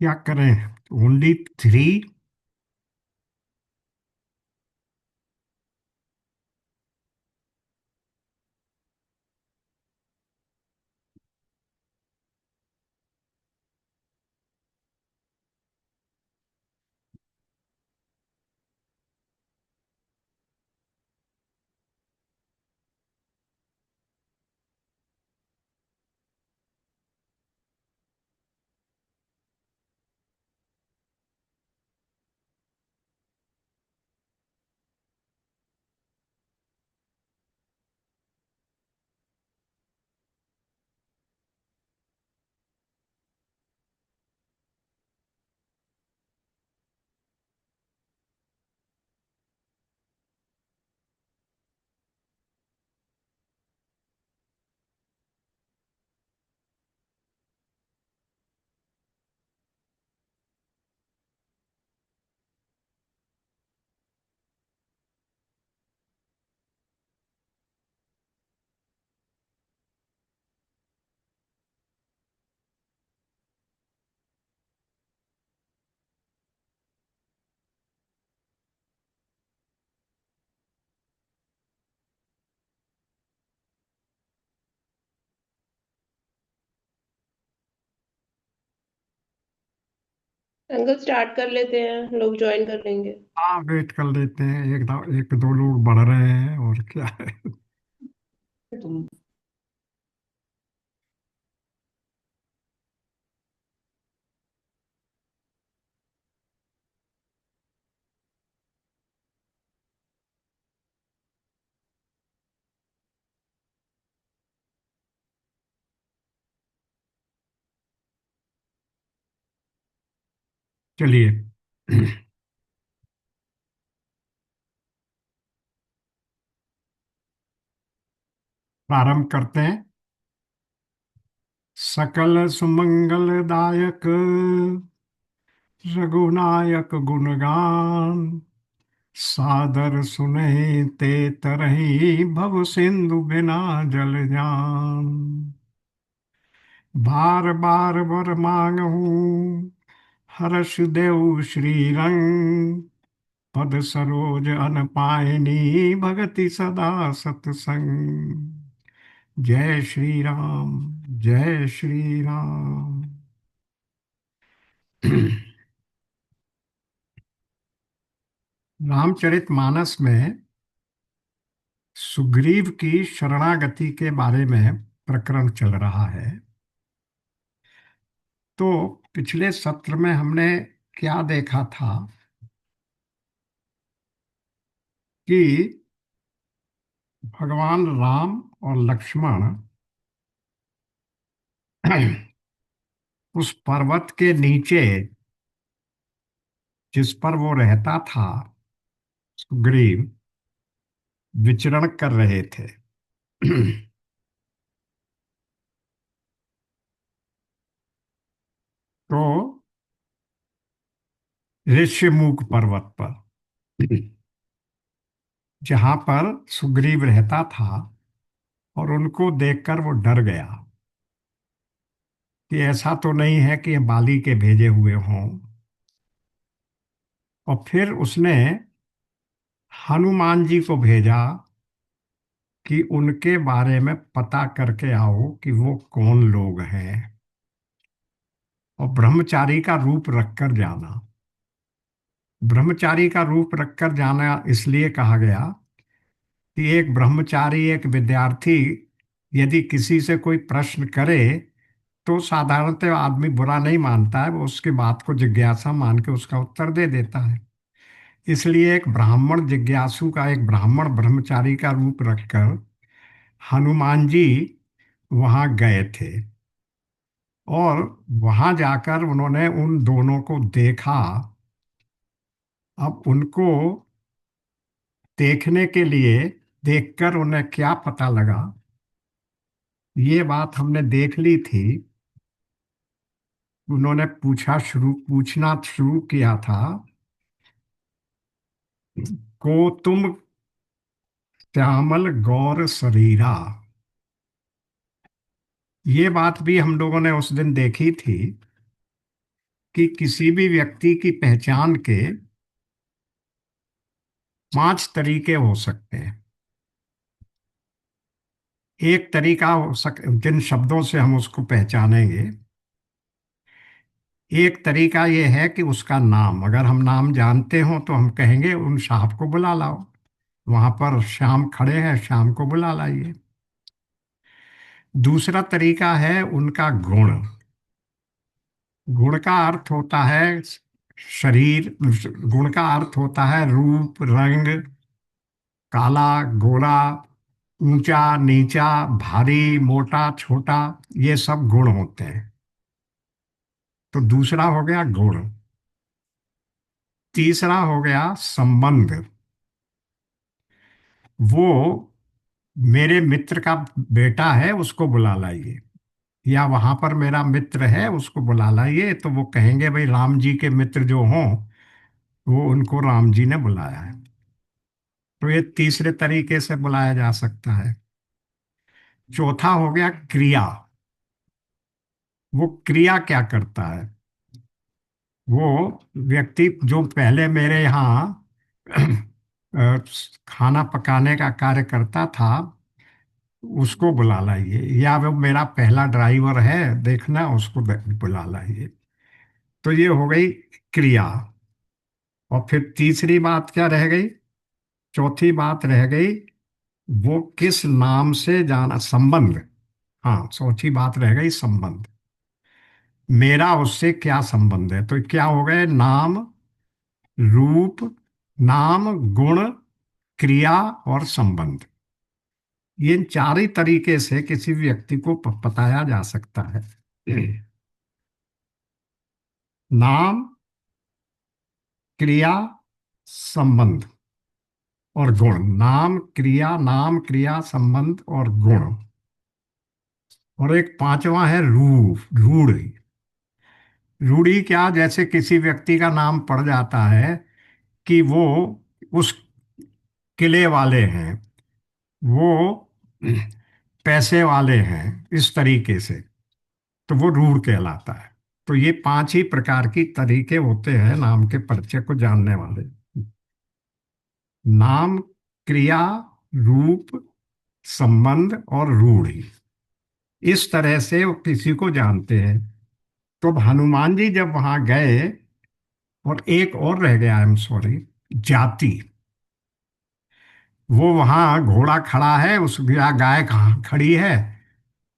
क्या करें, only three. Uncle start कर लेते हैं, लोग ज्वाइन कर लेंगे। हाँ, वेट कर लेते हैं, एक दो लोग बढ़ रहे हैं और क्या है। तुम चलिए। प्रारंभ करते हैं। सकल सुमंगलदायक रघुनायक गुणगान, सादर सुनहि ते तरही भव सिंधु बिना जल जान। बार बार वर मांगहूँ हर्ष देव श्री रंग, पद सरोज अन पायनी भगति सदा सतसंग। जय श्री राम, जय श्री राम। रामचरितमानस में सुग्रीव की शरणागति के बारे में प्रकरण चल रहा है। तो पिछले सत्र में हमने क्या देखा था कि भगवान राम और लक्ष्मण उस पर्वत के नीचे जिस पर वो रहता था, सुग्रीव, विचरण कर रहे थे। तो ऋष्यमुख पर्वत पर, जहां पर सुग्रीव रहता था, और उनको देखकर वो डर गया कि ऐसा तो नहीं है कि ये बाली के भेजे हुए हों। और फिर उसने हनुमान जी को भेजा कि उनके बारे में पता करके आओ कि वो कौन लोग हैं, और ब्रह्मचारी का रूप रखकर जाना। ब्रह्मचारी का रूप रखकर जाना इसलिए कहा गया कि एक ब्रह्मचारी, एक विद्यार्थी, यदि किसी से कोई प्रश्न करे तो साधारणतः आदमी बुरा नहीं मानता है, वो उसकी बात को जिज्ञासा मान के उसका उत्तर दे देता है। इसलिए एक ब्राह्मण जिज्ञासु का, एक ब्राह्मण ब्रह्मचारी का रूप रखकर हनुमान जी वहां गए थे। और वहां जाकर उन्होंने उन दोनों को देखा। अब उनको देखने के लिए, देखकर उन्हें क्या पता लगा, ये बात हमने देख ली थी। उन्होंने पूछना शुरू किया था, को तुम श्यामल गौर शरीरा। ये बात भी हम लोगों ने उस दिन देखी थी कि किसी भी व्यक्ति की पहचान के 5 तरीके हो सकते हैं। एक तरीका जिन शब्दों से हम उसको पहचानेंगे, एक तरीका ये है कि उसका नाम, अगर हम नाम जानते हो तो हम कहेंगे उन साहब को बुला लाओ, वहां पर श्याम खड़े हैं, श्याम को बुला लाइए। दूसरा तरीका है उनका गुण। गुण का अर्थ होता है शरीर, गुण का अर्थ होता है रूप, रंग, काला, गोरा, ऊंचा, नीचा, भारी, मोटा, छोटा, ये सब गुण होते हैं। तो दूसरा हो गया गुण। तीसरा हो गया संबंध। वो मेरे मित्र का बेटा है, उसको बुला लाइए, या वहां पर मेरा मित्र है उसको बुला लाइए, तो वो कहेंगे भाई राम जी के मित्र जो हों वो उनको राम जी ने बुलाया है। तो ये तीसरे तरीके से बुलाया जा सकता है। चौथा हो गया क्रिया। वो क्रिया क्या करता है? वो व्यक्ति जो पहले मेरे यहाँ अ, खाना पकाने का कार्य करता था, उसको बुला लाइए, या वो मेरा पहला ड्राइवर है देखना, उसको बुला लाइए। तो ये हो गई क्रिया। और फिर तीसरी बात क्या रह गई? चौथी बात रह गई वो किस नाम से जाना, संबंध। हाँ, चौथी बात रह गई संबंध। मेरा उससे क्या संबंध है? तो क्या हो गए? नाम, रूप, नाम, गुण, क्रिया और संबंध। ये इन चार ही तरीके से किसी व्यक्ति को बताया जा सकता है। नाम, क्रिया, संबंध और गुण। नाम, क्रिया, नाम, क्रिया, संबंध और गुण। और एक पांचवा है रूढ़ी। रूढ़ी क्या? जैसे किसी व्यक्ति का नाम पड़ जाता है कि वो उस किले वाले हैं, वो पैसे वाले हैं, इस तरीके से, तो वो रूढ़ कहलाता है। तो ये पांच ही प्रकार की तरीके होते हैं नाम के परिचय को जानने वाले। नाम, क्रिया, रूप, संबंध और रूढ़ी। इस तरह से वो किसी को जानते हैं। तो अब हनुमान जी जब वहां गए, और एक और रह गया, आई एम सॉरी, जाति। वो वहां घोड़ा खड़ा है, उस या गाय कहाँ खड़ी है,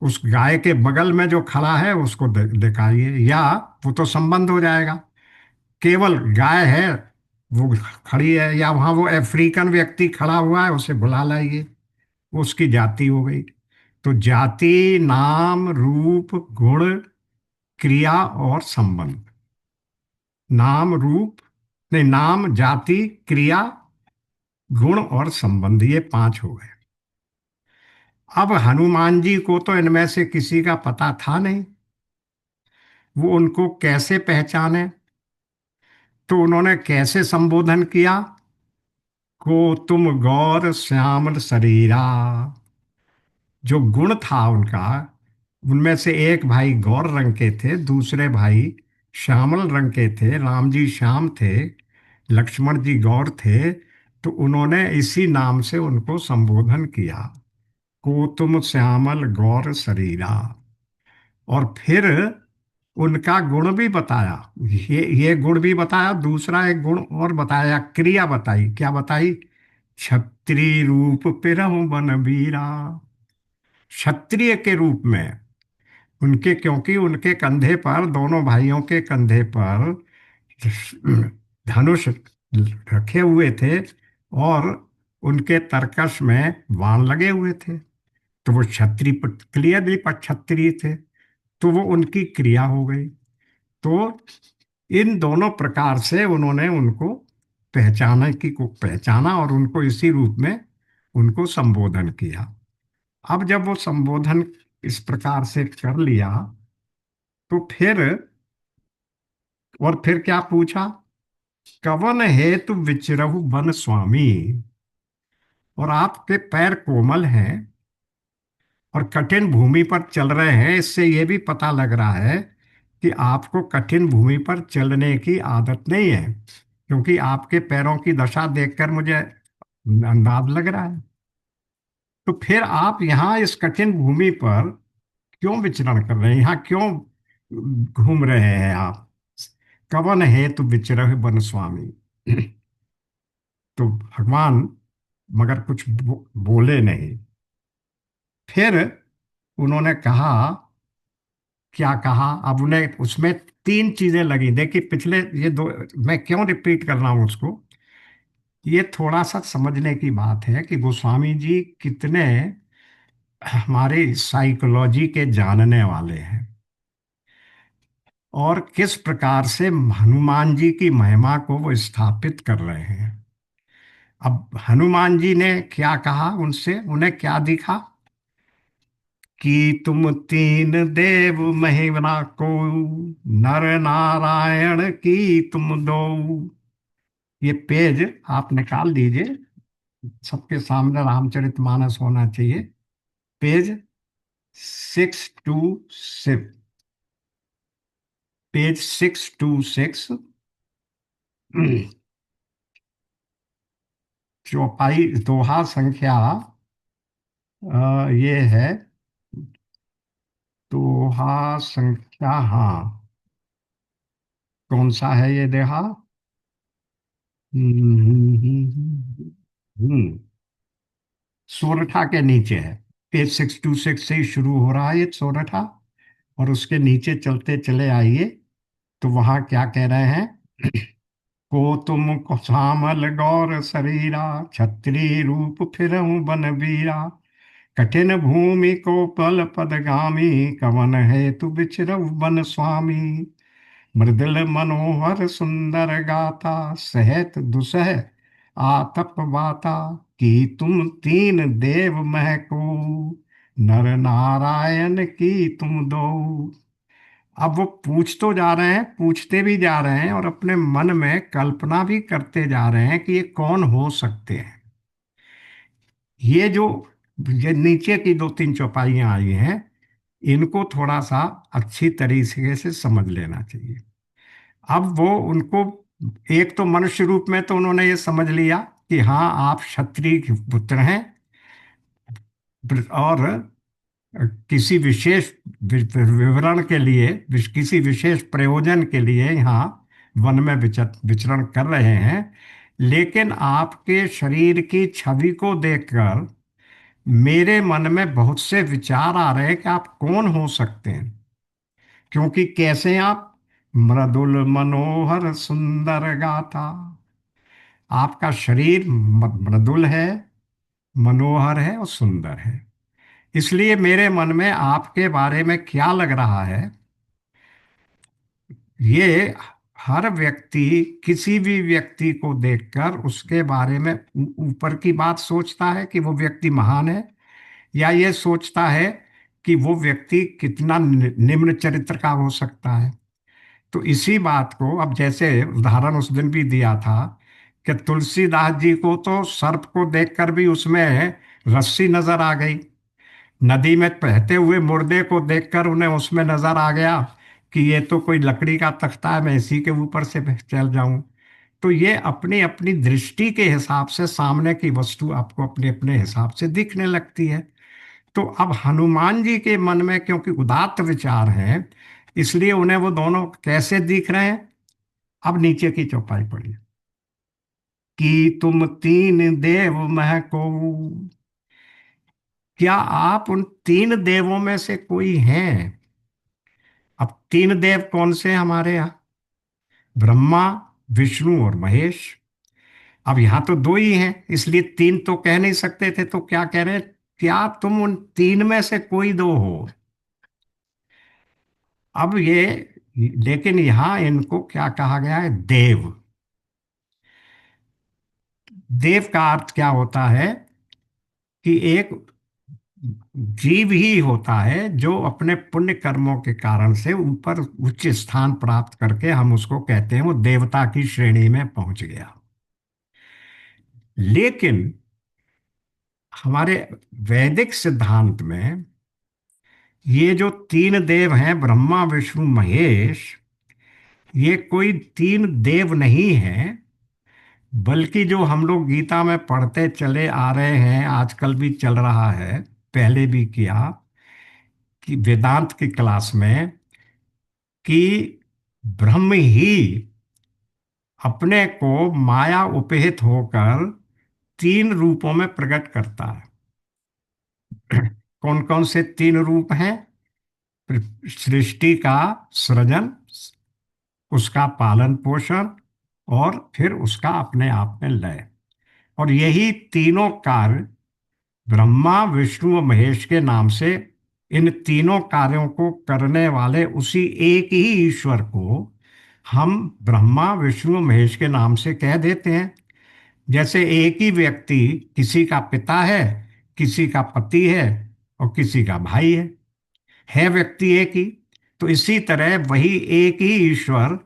उस गाय के बगल में जो खड़ा है उसको दिखाइए, या वो तो संबंध हो जाएगा। केवल गाय है, वो खड़ी है, या वहां वो अफ्रीकन व्यक्ति खड़ा हुआ है, उसे बुला लाइए, वो उसकी जाति हो गई। तो जाति, नाम, रूप, गुण, क्रिया और संबंध। नाम, रूप, नहीं, नाम, जाति, क्रिया, गुण और संबंध, ये पांच हो गए। अब हनुमान जी को तो इनमें से किसी का पता था नहीं, वो उनको कैसे पहचाने? तो उन्होंने कैसे संबोधन किया? को तुम गौर श्यामल शरीरा। जो गुण था उनका, उनमें से एक भाई गौर रंग के थे, दूसरे भाई श्यामल रंग के थे। राम जी श्याम थे, लक्ष्मण जी गौर थे। तो उन्होंने इसी नाम से उनको संबोधन किया, को तुम श्यामल गौर शरीरा। और फिर उनका गुण भी बताया। ये गुण भी बताया, दूसरा एक गुण और बताया, क्रिया बताई। क्या बताई? क्षत्रिय रूप पिरहु बनबीरा। क्षत्रिय के रूप में उनके, क्योंकि उनके कंधे पर, दोनों भाइयों के कंधे पर धनुष रखे हुए थे, और उनके तरकश में बाण लगे हुए थे। तो वो क्षत्रिय, क्लियरली पर क्षत्रिय थे। तो वो उनकी क्रिया हो गई। तो इन दोनों प्रकार से उन्होंने उनको पहचाना, और उनको इसी रूप में उनको संबोधन किया। अब जब वो संबोधन इस प्रकार से कर लिया, तो फिर, और फिर क्या पूछा? कवन हेतु विचरहु वन स्वामी। और आपके पैर कोमल हैं और कठिन भूमि पर चल रहे हैं, इससे यह भी पता लग रहा है कि आपको कठिन भूमि पर चलने की आदत नहीं है, क्योंकि आपके पैरों की दशा देखकर मुझे अंदाज लग रहा है। तो फिर आप यहाँ इस कठिन भूमि पर क्यों विचरण कर रहे हैं, यहाँ क्यों घूम रहे हैं आप? कवन है तू विचरह बन स्वामी। तो भगवान मगर कुछ बोले नहीं। फिर उन्होंने कहा, क्या कहा? अब उन्हें उसमें तीन चीजें लगी। देखिए पिछले ये दो, मैं क्यों रिपीट कर रहा हूं उसको, ये थोड़ा सा समझने की बात है कि गोस्वामी जी कितने हमारे साइकोलॉजी के जानने वाले हैं, और किस प्रकार से हनुमान जी की महिमा को वो स्थापित कर रहे हैं। अब हनुमान जी ने क्या कहा उनसे, उन्हें क्या दिखा कि तुम तीन देव महिमा को, नर नारायण की तुम दो। ये पेज आप निकाल दीजिए, सबके सामने रामचरितमानस होना चाहिए। पेज 626, पेज 626, चौपाई दोहा संख्या ये है, दोहा संख्या, हाँ, कौन सा है ये दोहा? हम्म, सोरठा के नीचे है। पेज 626 से ही शुरू हो रहा है ये सोरठा, और उसके नीचे चलते चले आइए तो वहां क्या कह रहे हैं? को तुम को श्यामल गौर शरीरा, क्षत्रिय रूप फिरऊं बन बीरा, कठिन भूमि को पल पदगामी, कवन है तू बिचरऊ बन स्वामी। मृदुल मनोहर सुंदर गाथा, सहत दुसह आतप वाता, कि तुम तीन देव महको, नर नारायण की तुम दो। अब वो पूछ तो जा रहे हैं, पूछते भी जा रहे हैं, और अपने मन में कल्पना भी करते जा रहे हैं कि ये कौन हो सकते हैं। ये जो ये नीचे की दो तीन चौपाइयां आई हैं, इनको थोड़ा सा अच्छी तरीके से समझ लेना चाहिए। अब वो उनको, एक तो मनुष्य रूप में तो उन्होंने ये समझ लिया कि हाँ आप क्षत्रिय के पुत्र हैं, और किसी विशेष विवरण के लिए, किसी विशेष प्रयोजन के लिए यहाँ वन में विचरण कर रहे हैं। लेकिन आपके शरीर की छवि को देखकर मेरे मन में बहुत से विचार आ रहे हैं कि आप कौन हो सकते हैं। क्योंकि कैसे आप, मृदुल मनोहर सुंदर गाथा, आपका शरीर मृदुल है, मनोहर है और सुंदर है। इसलिए मेरे मन में आपके बारे में क्या लग रहा है, ये हर व्यक्ति किसी भी व्यक्ति को देखकर उसके बारे में ऊपर की बात सोचता है कि वो व्यक्ति महान है, या ये सोचता है कि वो व्यक्ति कितना निम्न चरित्र का हो सकता है। तो इसी बात को, अब जैसे उदाहरण उस दिन भी दिया था कि तुलसीदास जी को तो सर्प को देखकर भी उसमें रस्सी नजर आ गई, नदी में बहते हुए मुर्दे को देखकर उन्हें उसमें नजर आ गया कि ये तो कोई लकड़ी का तख्ता है, मैं इसी के ऊपर से चल जाऊं। तो ये अपनी अपनी दृष्टि के हिसाब से सामने की वस्तु आपको अपने अपने हिसाब से दिखने लगती है। तो अब हनुमान जी के मन में क्योंकि उदात्त विचार हैं, इसलिए उन्हें वो दोनों कैसे दिख रहे हैं। अब नीचे की चौपाई पढ़िए, कि तुम तीन देव महको, क्या आप उन तीन देवों में से कोई हैं? अब तीन देव कौन से हैं हमारे यहाँ? ब्रह्मा, विष्णु और महेश। अब यहाँ तो दो ही हैं, इसलिए तीन तो कह नहीं सकते थे, तो क्या कह रहे हैं? क्या तुम उन तीन में से कोई दो हो? अब ये, लेकिन यहाँ इनको क्या कहा गया है? देव। देव का अर्थ क्या होता है? कि एक जीव ही होता है जो अपने पुण्य कर्मों के कारण से ऊपर उच्च स्थान प्राप्त करके, हम उसको कहते हैं वो देवता की श्रेणी में पहुंच गया। लेकिन हमारे वैदिक सिद्धांत में ये जो तीन देव हैं, ब्रह्मा विष्णु महेश, ये कोई तीन देव नहीं हैं, बल्कि जो हम लोग गीता में पढ़ते चले आ रहे हैं, आजकल भी चल रहा है, पहले भी किया, कि वेदांत की क्लास में, कि ब्रह्म ही अपने को माया उपहित होकर तीन रूपों में प्रकट करता है। कौन कौन से तीन रूप हैं? सृष्टि का सृजन, उसका पालन पोषण, और फिर उसका अपने आप में लय। और यही तीनों कार्य ब्रह्मा विष्णु और महेश के नाम से, इन तीनों कार्यों को करने वाले उसी एक ही ईश्वर को हम ब्रह्मा विष्णु और महेश के नाम से कह देते हैं। जैसे एक ही व्यक्ति, किसी का पिता है, किसी का पति है, और किसी का भाई है व्यक्ति एक ही। तो इसी तरह वही एक ही ईश्वर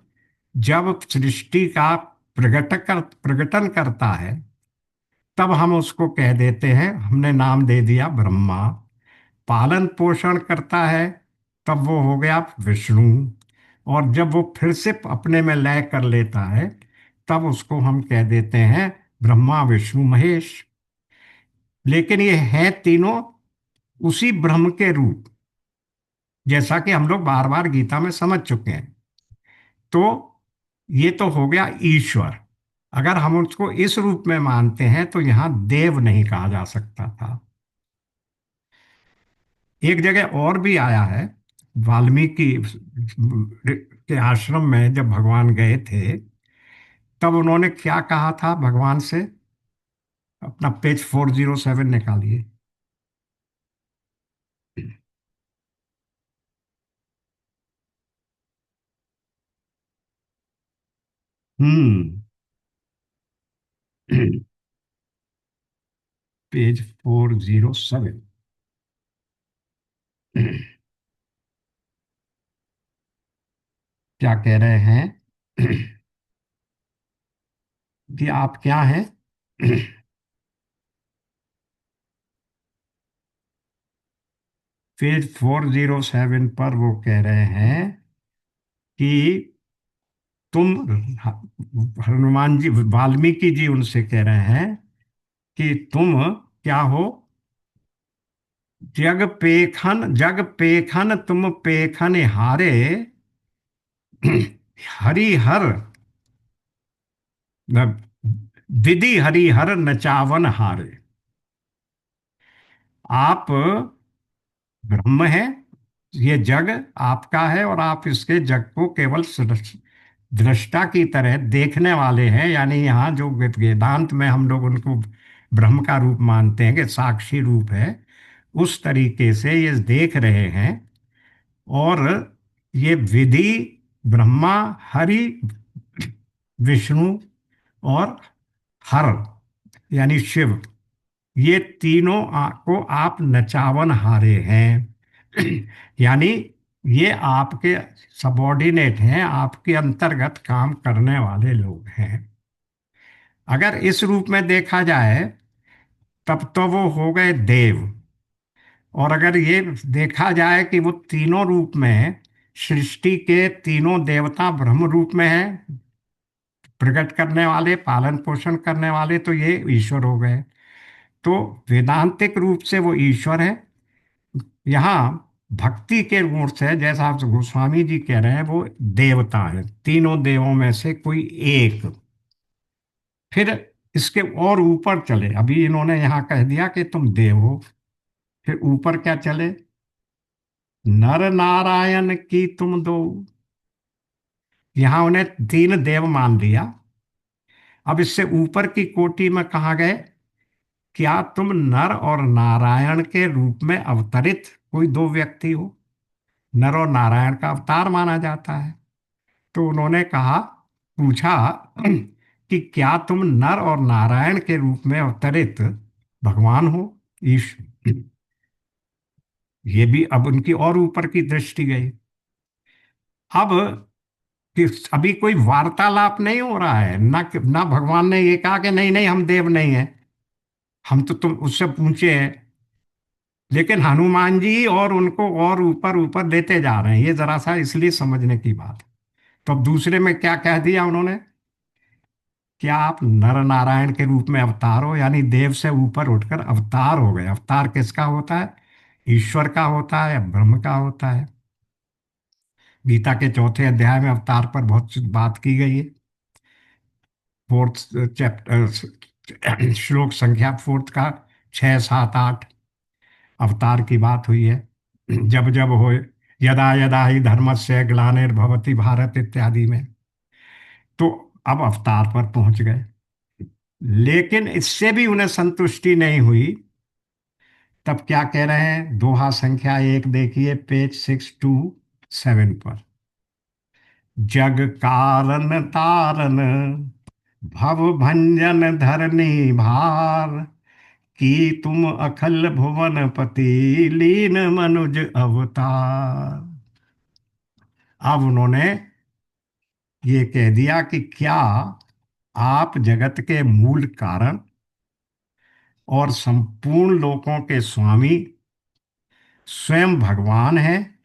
जब सृष्टि का प्रकटन करता है, तब हम उसको कह देते हैं, हमने नाम दे दिया ब्रह्मा। पालन पोषण करता है, तब वो हो गया विष्णु। और जब वो फिर से अपने में लय कर लेता है, तब उसको हम कह देते हैं ब्रह्मा विष्णु महेश। लेकिन ये हैं तीनों उसी ब्रह्म के रूप, जैसा कि हम लोग बार बार गीता में समझ चुके हैं। तो ये तो हो गया ईश्वर। अगर हम उसको इस रूप में मानते हैं तो यहां देव नहीं कहा जा सकता था। एक जगह और भी आया है, वाल्मीकि के आश्रम में जब भगवान गए थे, तब उन्होंने क्या कहा था भगवान से? अपना पेज 407 निकालिए। हम्म। पेज 407। क्या कह रहे हैं? कि आप क्या हैं? पेज 407 पर वो कह रहे हैं कि तुम, हनुमान जी, वाल्मीकि जी उनसे कह रहे हैं कि तुम क्या हो? जग पेखन तुम पेखन हारे, हरिहर विधि हरिहर नचावन हारे। आप ब्रह्म है, ये जग आपका है, और आप इसके जग को केवल दृष्टा की तरह देखने वाले हैं। यानी यहाँ जो वेदांत में हम लोग उनको ब्रह्म का रूप मानते हैं कि साक्षी रूप है, उस तरीके से ये देख रहे हैं। और ये विधि, ब्रह्मा, हरि, विष्णु और हर यानी शिव, ये तीनों को आप नचावन हारे हैं। यानी ये आपके सबॉर्डिनेट हैं, आपके अंतर्गत काम करने वाले लोग हैं। अगर इस रूप में देखा जाए, तब तो वो हो गए देव। और अगर ये देखा जाए कि वो तीनों रूप में, सृष्टि के तीनों देवता ब्रह्म रूप में हैं, प्रकट करने वाले, पालन पोषण करने वाले, तो ये ईश्वर हो गए। तो वेदांतिक रूप से वो ईश्वर है। यहाँ भक्ति के रूप से, जैसा आप गोस्वामी जी कह रहे हैं, वो देवता है, तीनों देवों में से कोई एक। फिर इसके और ऊपर चले, अभी इन्होंने यहाँ कह दिया कि तुम देव हो, फिर ऊपर क्या चले? नर नारायण की तुम दो। यहाँ उन्हें तीन देव मान लिया। अब इससे ऊपर की कोटि में कहाँ गए? क्या तुम नर और नारायण के रूप में अवतरित कोई दो व्यक्ति हो? नर और नारायण का अवतार माना जाता है। तो उन्होंने कहा, पूछा कि क्या तुम नर और नारायण के रूप में अवतरित भगवान हो, ईश? ये भी अब उनकी और ऊपर की दृष्टि गई। अब कि अभी कोई वार्तालाप नहीं हो रहा है ना, ना भगवान ने ये कहा कि नहीं नहीं हम देव नहीं हैं, हम तो तुम उससे पूछे हैं। लेकिन हनुमान जी और उनको और ऊपर ऊपर लेते जा रहे हैं, ये जरा सा इसलिए समझने की बात है। तो अब दूसरे में क्या कह दिया उन्होंने, क्या आप नर नारायण के रूप में अवतार हो, यानी देव से ऊपर उठकर अवतार हो गए। अवतार किसका होता है? ईश्वर का होता है या ब्रह्म का होता है? गीता के चौथे अध्याय में अवतार पर बहुत सी बात की गई है। फोर्थ चैप्टर श्लोक संख्या फोर्थ का 6 7 8 अवतार की बात हुई है। जब जब हो, यदा यदा ही धर्मस्य ग्लानिर्भवति भारत इत्यादि में। तो अब अवतार पर पहुंच गए, लेकिन इससे भी उन्हें संतुष्टि नहीं हुई। तब क्या कह रहे हैं, दोहा संख्या 1 देखिए, पेज 627 पर। जग कारण तारन भव भंजन धरनी भार, की तुम अखिल भुवन पति लीन मनुज अवतार। अब उन्होंने ये कह दिया कि क्या आप जगत के मूल कारण और संपूर्ण लोकों के स्वामी स्वयं भगवान हैं,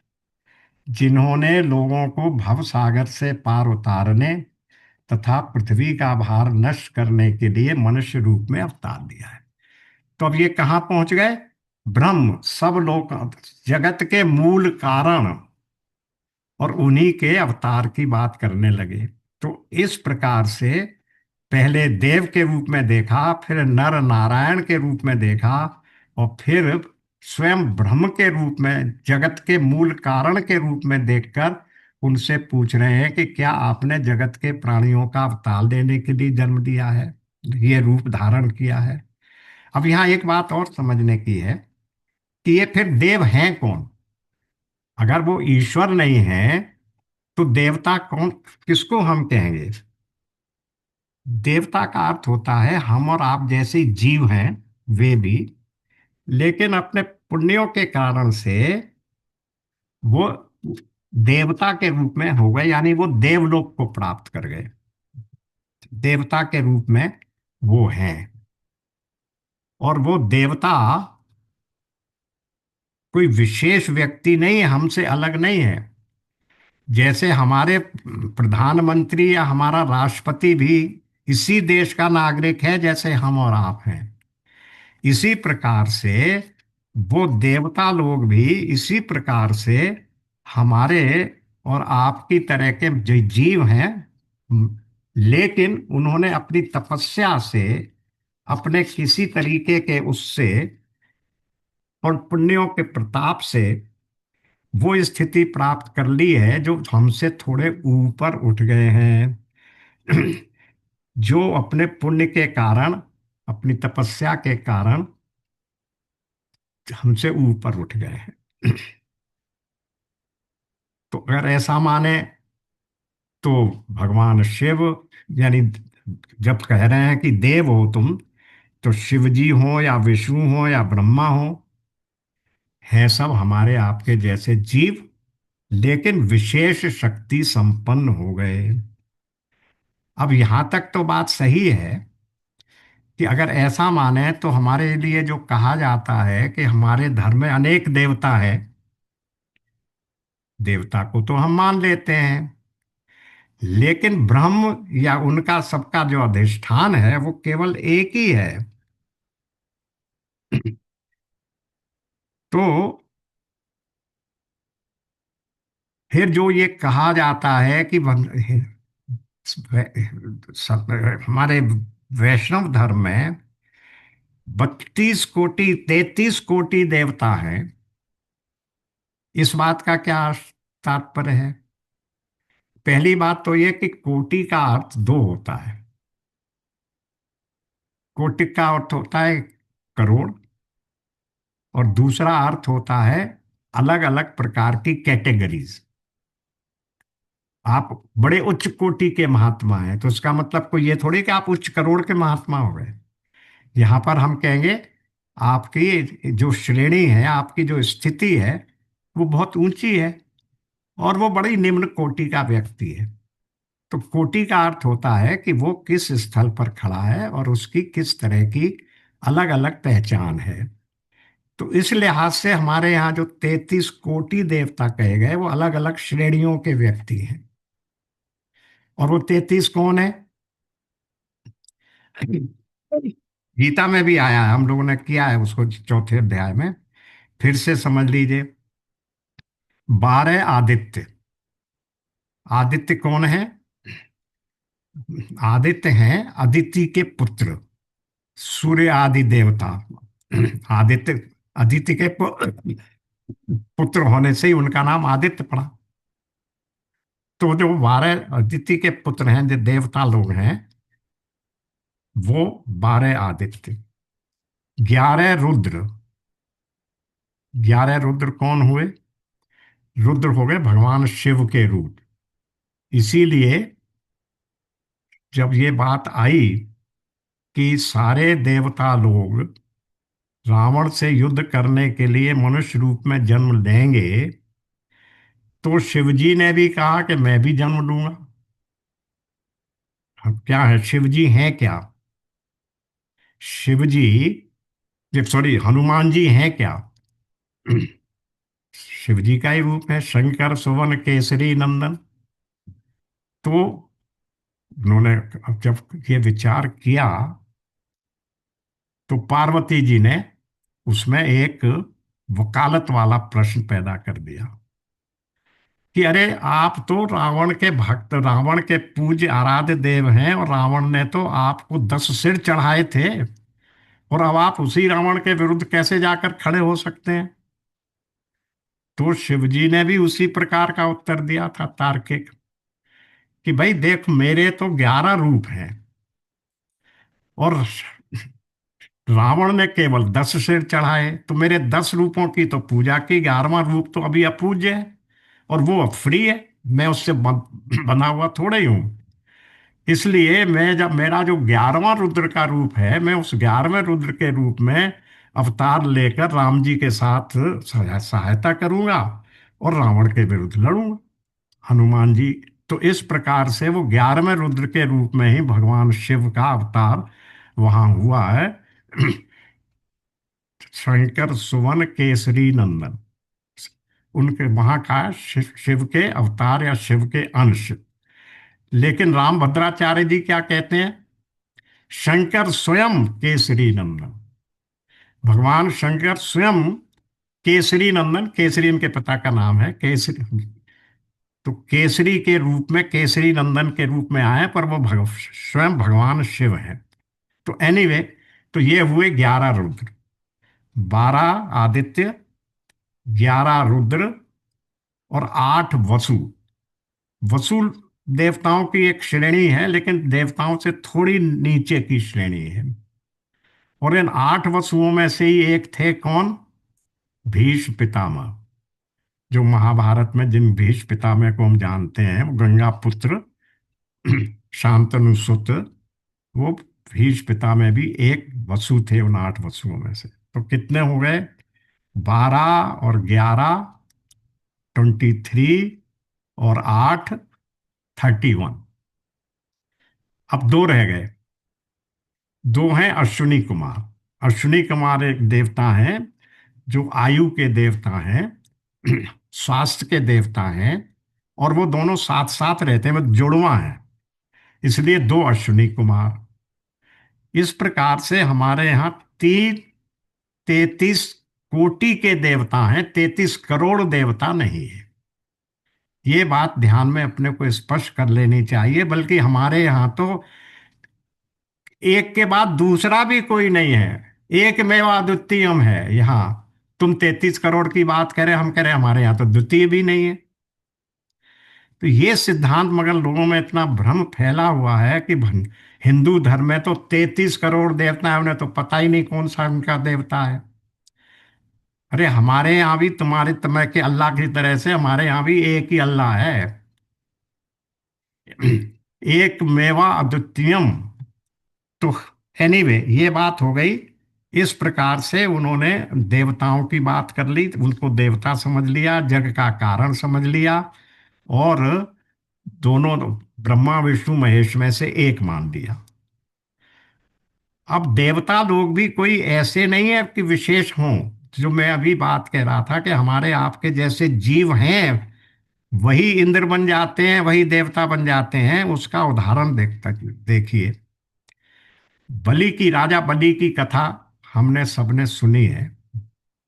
जिन्होंने लोगों को भव सागर से पार उतारने तथा पृथ्वी का भार नष्ट करने के लिए मनुष्य रूप में अवतार लिया है। तो अब ये कहाँ पहुंच गए? ब्रह्म, सब लोग, जगत के मूल कारण, और उन्हीं के अवतार की बात करने लगे। तो इस प्रकार से पहले देव के रूप में देखा, फिर नर नारायण के रूप में देखा, और फिर स्वयं ब्रह्म के रूप में, जगत के मूल कारण के रूप में देखकर उनसे पूछ रहे हैं कि क्या आपने जगत के प्राणियों का अवतार लेने के लिए जन्म दिया है, ये रूप धारण किया है। अब यहाँ एक बात और समझने की है कि ये फिर देव हैं कौन? अगर वो ईश्वर नहीं है तो देवता कौन, किसको हम कहेंगे? देवता का अर्थ होता है हम और आप जैसे जीव हैं, वे भी, लेकिन अपने पुण्यों के कारण से वो देवता के रूप में हो गए, यानी वो देवलोक को प्राप्त कर गए, देवता के रूप में वो हैं। और वो देवता कोई विशेष व्यक्ति नहीं है, हमसे अलग नहीं है। जैसे हमारे प्रधानमंत्री या हमारा राष्ट्रपति भी इसी देश का नागरिक है जैसे हम और आप हैं, इसी प्रकार से वो देवता लोग भी इसी प्रकार से हमारे और आपकी तरह के जीव हैं। लेकिन उन्होंने अपनी तपस्या से, अपने किसी तरीके के उससे और पुण्यों के प्रताप से वो स्थिति प्राप्त कर ली है जो हमसे थोड़े ऊपर उठ गए हैं। जो अपने पुण्य के कारण, अपनी तपस्या के कारण हमसे ऊपर उठ गए हैं। तो अगर ऐसा माने तो भगवान शिव, यानी जब कह रहे हैं कि देव हो तुम, तो शिव जी हो या विष्णु हो या ब्रह्मा हो, हैं सब हमारे आपके जैसे जीव, लेकिन विशेष शक्ति संपन्न हो गए। अब यहां तक तो बात सही है कि अगर ऐसा माने तो हमारे लिए जो कहा जाता है कि हमारे धर्म में अनेक देवता है, देवता को तो हम मान लेते हैं, लेकिन ब्रह्म या उनका सबका जो अधिष्ठान है वो केवल एक ही है। तो फिर जो ये कहा जाता है कि हमारे वैष्णव धर्म में 32 कोटि 33 कोटि देवता हैं, इस बात का क्या तात्पर्य है? पहली बात तो ये कि कोटि का अर्थ दो होता है। कोटि का अर्थ होता है करोड़, और दूसरा अर्थ होता है अलग अलग प्रकार की कैटेगरीज। आप बड़े उच्च कोटि के महात्मा हैं तो इसका मतलब कोई ये थोड़ी कि आप उच्च करोड़ के महात्मा हो गए। यहाँ पर हम कहेंगे आपकी जो श्रेणी है, आपकी जो स्थिति है, वो बहुत ऊंची है, और वो बड़ी निम्न कोटि का व्यक्ति है। तो कोटि का अर्थ होता है कि वो किस स्थल पर खड़ा है और उसकी किस तरह की अलग अलग पहचान है। तो इस लिहाज से हमारे यहाँ जो 33 कोटि देवता कहे गए वो अलग अलग श्रेणियों के व्यक्ति हैं। और वो 33 कौन है? गीता में भी आया है, हम लोगों ने किया है उसको चौथे अध्याय में। फिर से समझ लीजिए। 12 आदित्य। आदित्य कौन है? आदित्य हैं अदिति के पुत्र, सूर्य आदि देवता। आदित्य, अदिति के पुत्र होने से ही उनका नाम आदित्य पड़ा। तो जो 12 अदिति के पुत्र हैं, जो देवता लोग हैं, वो 12 आदित्य। 11 रुद्र। 11 रुद्र कौन हुए? रुद्र हो गए भगवान शिव के रूप। इसीलिए जब ये बात आई कि सारे देवता लोग रावण से युद्ध करने के लिए मनुष्य रूप में जन्म लेंगे, तो शिवजी ने भी कहा कि मैं भी जन्म लूंगा। अब क्या है, शिवजी हैं क्या? शिवजी, सॉरी, हनुमान जी हैं क्या? शिवजी का ही रूप है, शंकर सुवन केसरी नंदन। तो उन्होंने अब जब ये विचार किया, तो पार्वती जी ने उसमें एक वकालत वाला प्रश्न पैदा कर दिया कि अरे आप तो रावण के भक्त, रावण के पूज्य आराध्य देव हैं, और रावण ने तो आपको 10 सिर चढ़ाए थे, और अब आप उसी रावण के विरुद्ध कैसे जाकर खड़े हो सकते हैं? तो शिवजी ने भी उसी प्रकार का उत्तर दिया था, तार्किक, कि भाई देख, मेरे तो 11 रूप हैं, और रावण ने केवल 10 सिर चढ़ाए, तो मेरे 10 रूपों की तो पूजा की, 11वां रूप तो अभी अपूज्य है, और वो अब फ्री है। मैं उससे बना हुआ थोड़ा ही हूं। इसलिए मैं, जब मेरा जो 11वां रुद्र का रूप है, मैं उस 11वें रुद्र के रूप में अवतार लेकर राम जी के साथ सहायता करूंगा, और रावण के विरुद्ध लड़ूंगा। हनुमान जी। तो इस प्रकार से वो 11वें रुद्र के रूप में ही भगवान शिव का अवतार वहां हुआ है। शंकर सुवन केसरी नंदन, उनके वहां का शिव के अवतार या शिव के अंश। लेकिन राम भद्राचार्य जी क्या कहते हैं? शंकर स्वयं केसरी नंदन। भगवान शंकर स्वयं केसरी नंदन, केसरी इनके पिता का नाम है, केसरी। तो केसरी के रूप में, केसरी नंदन के रूप में आए, पर वो स्वयं भगवान शिव है। तो एनीवे, तो ये हुए 11 रुद्र। 12 आदित्य, 11 रुद्र, और 8 वसु। वसु देवताओं की एक श्रेणी है, लेकिन देवताओं से थोड़ी नीचे की श्रेणी है। और इन 8 वसुओं में से ही एक थे कौन? भीष्म पितामह। जो महाभारत में जिन भीष्म पितामह को हम जानते हैं, वो गंगा पुत्र, शांतनु सुत, वो भीष्म पितामह भी एक वसु थे उन 8 वसुओं में से। तो कितने हो गए? 12 और 11, 23, और 8, 31। अब दो रह गए। दो हैं अश्विनी कुमार। अश्विनी कुमार एक देवता हैं जो आयु के देवता हैं, स्वास्थ्य के देवता हैं, और वो दोनों साथ साथ रहते हैं, वो जुड़वा हैं। इसलिए दो अश्विनी कुमार। इस प्रकार से हमारे यहाँ तीन 33 कोटि के देवता हैं, 33 करोड़ देवता नहीं है। ये बात ध्यान में अपने को स्पष्ट कर लेनी चाहिए। बल्कि हमारे यहाँ तो एक के बाद दूसरा भी कोई नहीं है, एक मेवा अद्वितीयम है यहाँ। तुम 33 करोड़ की बात करें, हम करें हमारे यहाँ तो द्वितीय भी नहीं है। तो ये सिद्धांत, मगर लोगों में इतना भ्रम फैला हुआ है कि हिंदू धर्म में तो 33 करोड़ देवता है, उन्हें तो पता ही नहीं कौन सा उनका देवता है। अरे हमारे यहाँ भी तुम्हारे समय के अल्लाह की तरह से हमारे यहाँ भी एक ही अल्लाह है। एक मेवा अद्वितीयम। तो एनीवे, ये बात हो गई। इस प्रकार से उन्होंने देवताओं की बात कर ली, उनको देवता समझ लिया, जग का कारण समझ लिया, और दोनों, ब्रह्मा विष्णु महेश में से एक मान दिया। अब देवता लोग भी कोई ऐसे नहीं है कि विशेष हों। जो मैं अभी बात कह रहा था कि हमारे आपके जैसे जीव हैं, वही इंद्र बन जाते हैं, वही देवता बन जाते हैं, उसका उदाहरण देखिए। राजा बलि की कथा हमने सबने सुनी है,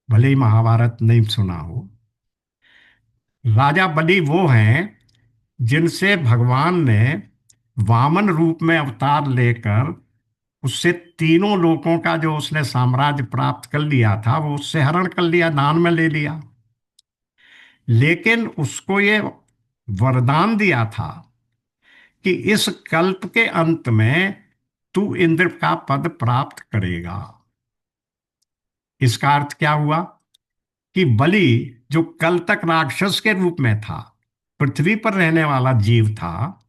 भले ही महाभारत नहीं सुना हो। राजा बलि वो हैं जिनसे भगवान ने वामन रूप में अवतार लेकर उससे तीनों लोकों का जो उसने साम्राज्य प्राप्त कर लिया था वो उससे हरण कर लिया, दान में ले लिया। लेकिन उसको ये वरदान दिया था कि इस कल्प के अंत में तू इंद्र का पद प्राप्त करेगा। इसका अर्थ क्या हुआ कि बलि, जो कल तक राक्षस के रूप में था, पृथ्वी पर रहने वाला जीव था,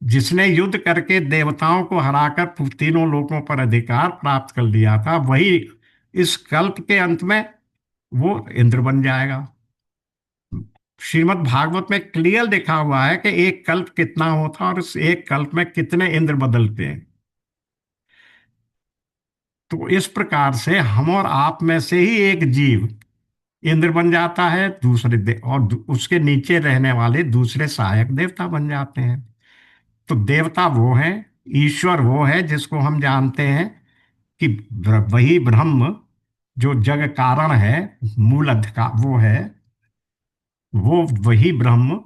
जिसने युद्ध करके देवताओं को हराकर तीनों लोकों पर अधिकार प्राप्त कर लिया था, वही इस कल्प के अंत में वो इंद्र बन जाएगा। श्रीमद् भागवत में क्लियर लिखा हुआ है कि एक कल्प कितना होता है और इस एक कल्प में कितने इंद्र बदलते हैं। तो इस प्रकार से हम और आप में से ही एक जीव इंद्र बन जाता है, उसके नीचे रहने वाले दूसरे सहायक देवता बन जाते हैं। तो देवता वो है, ईश्वर वो है जिसको हम जानते हैं कि वही ब्रह्म जो जग कारण है, मूल अधिकार वो है। वो वही ब्रह्म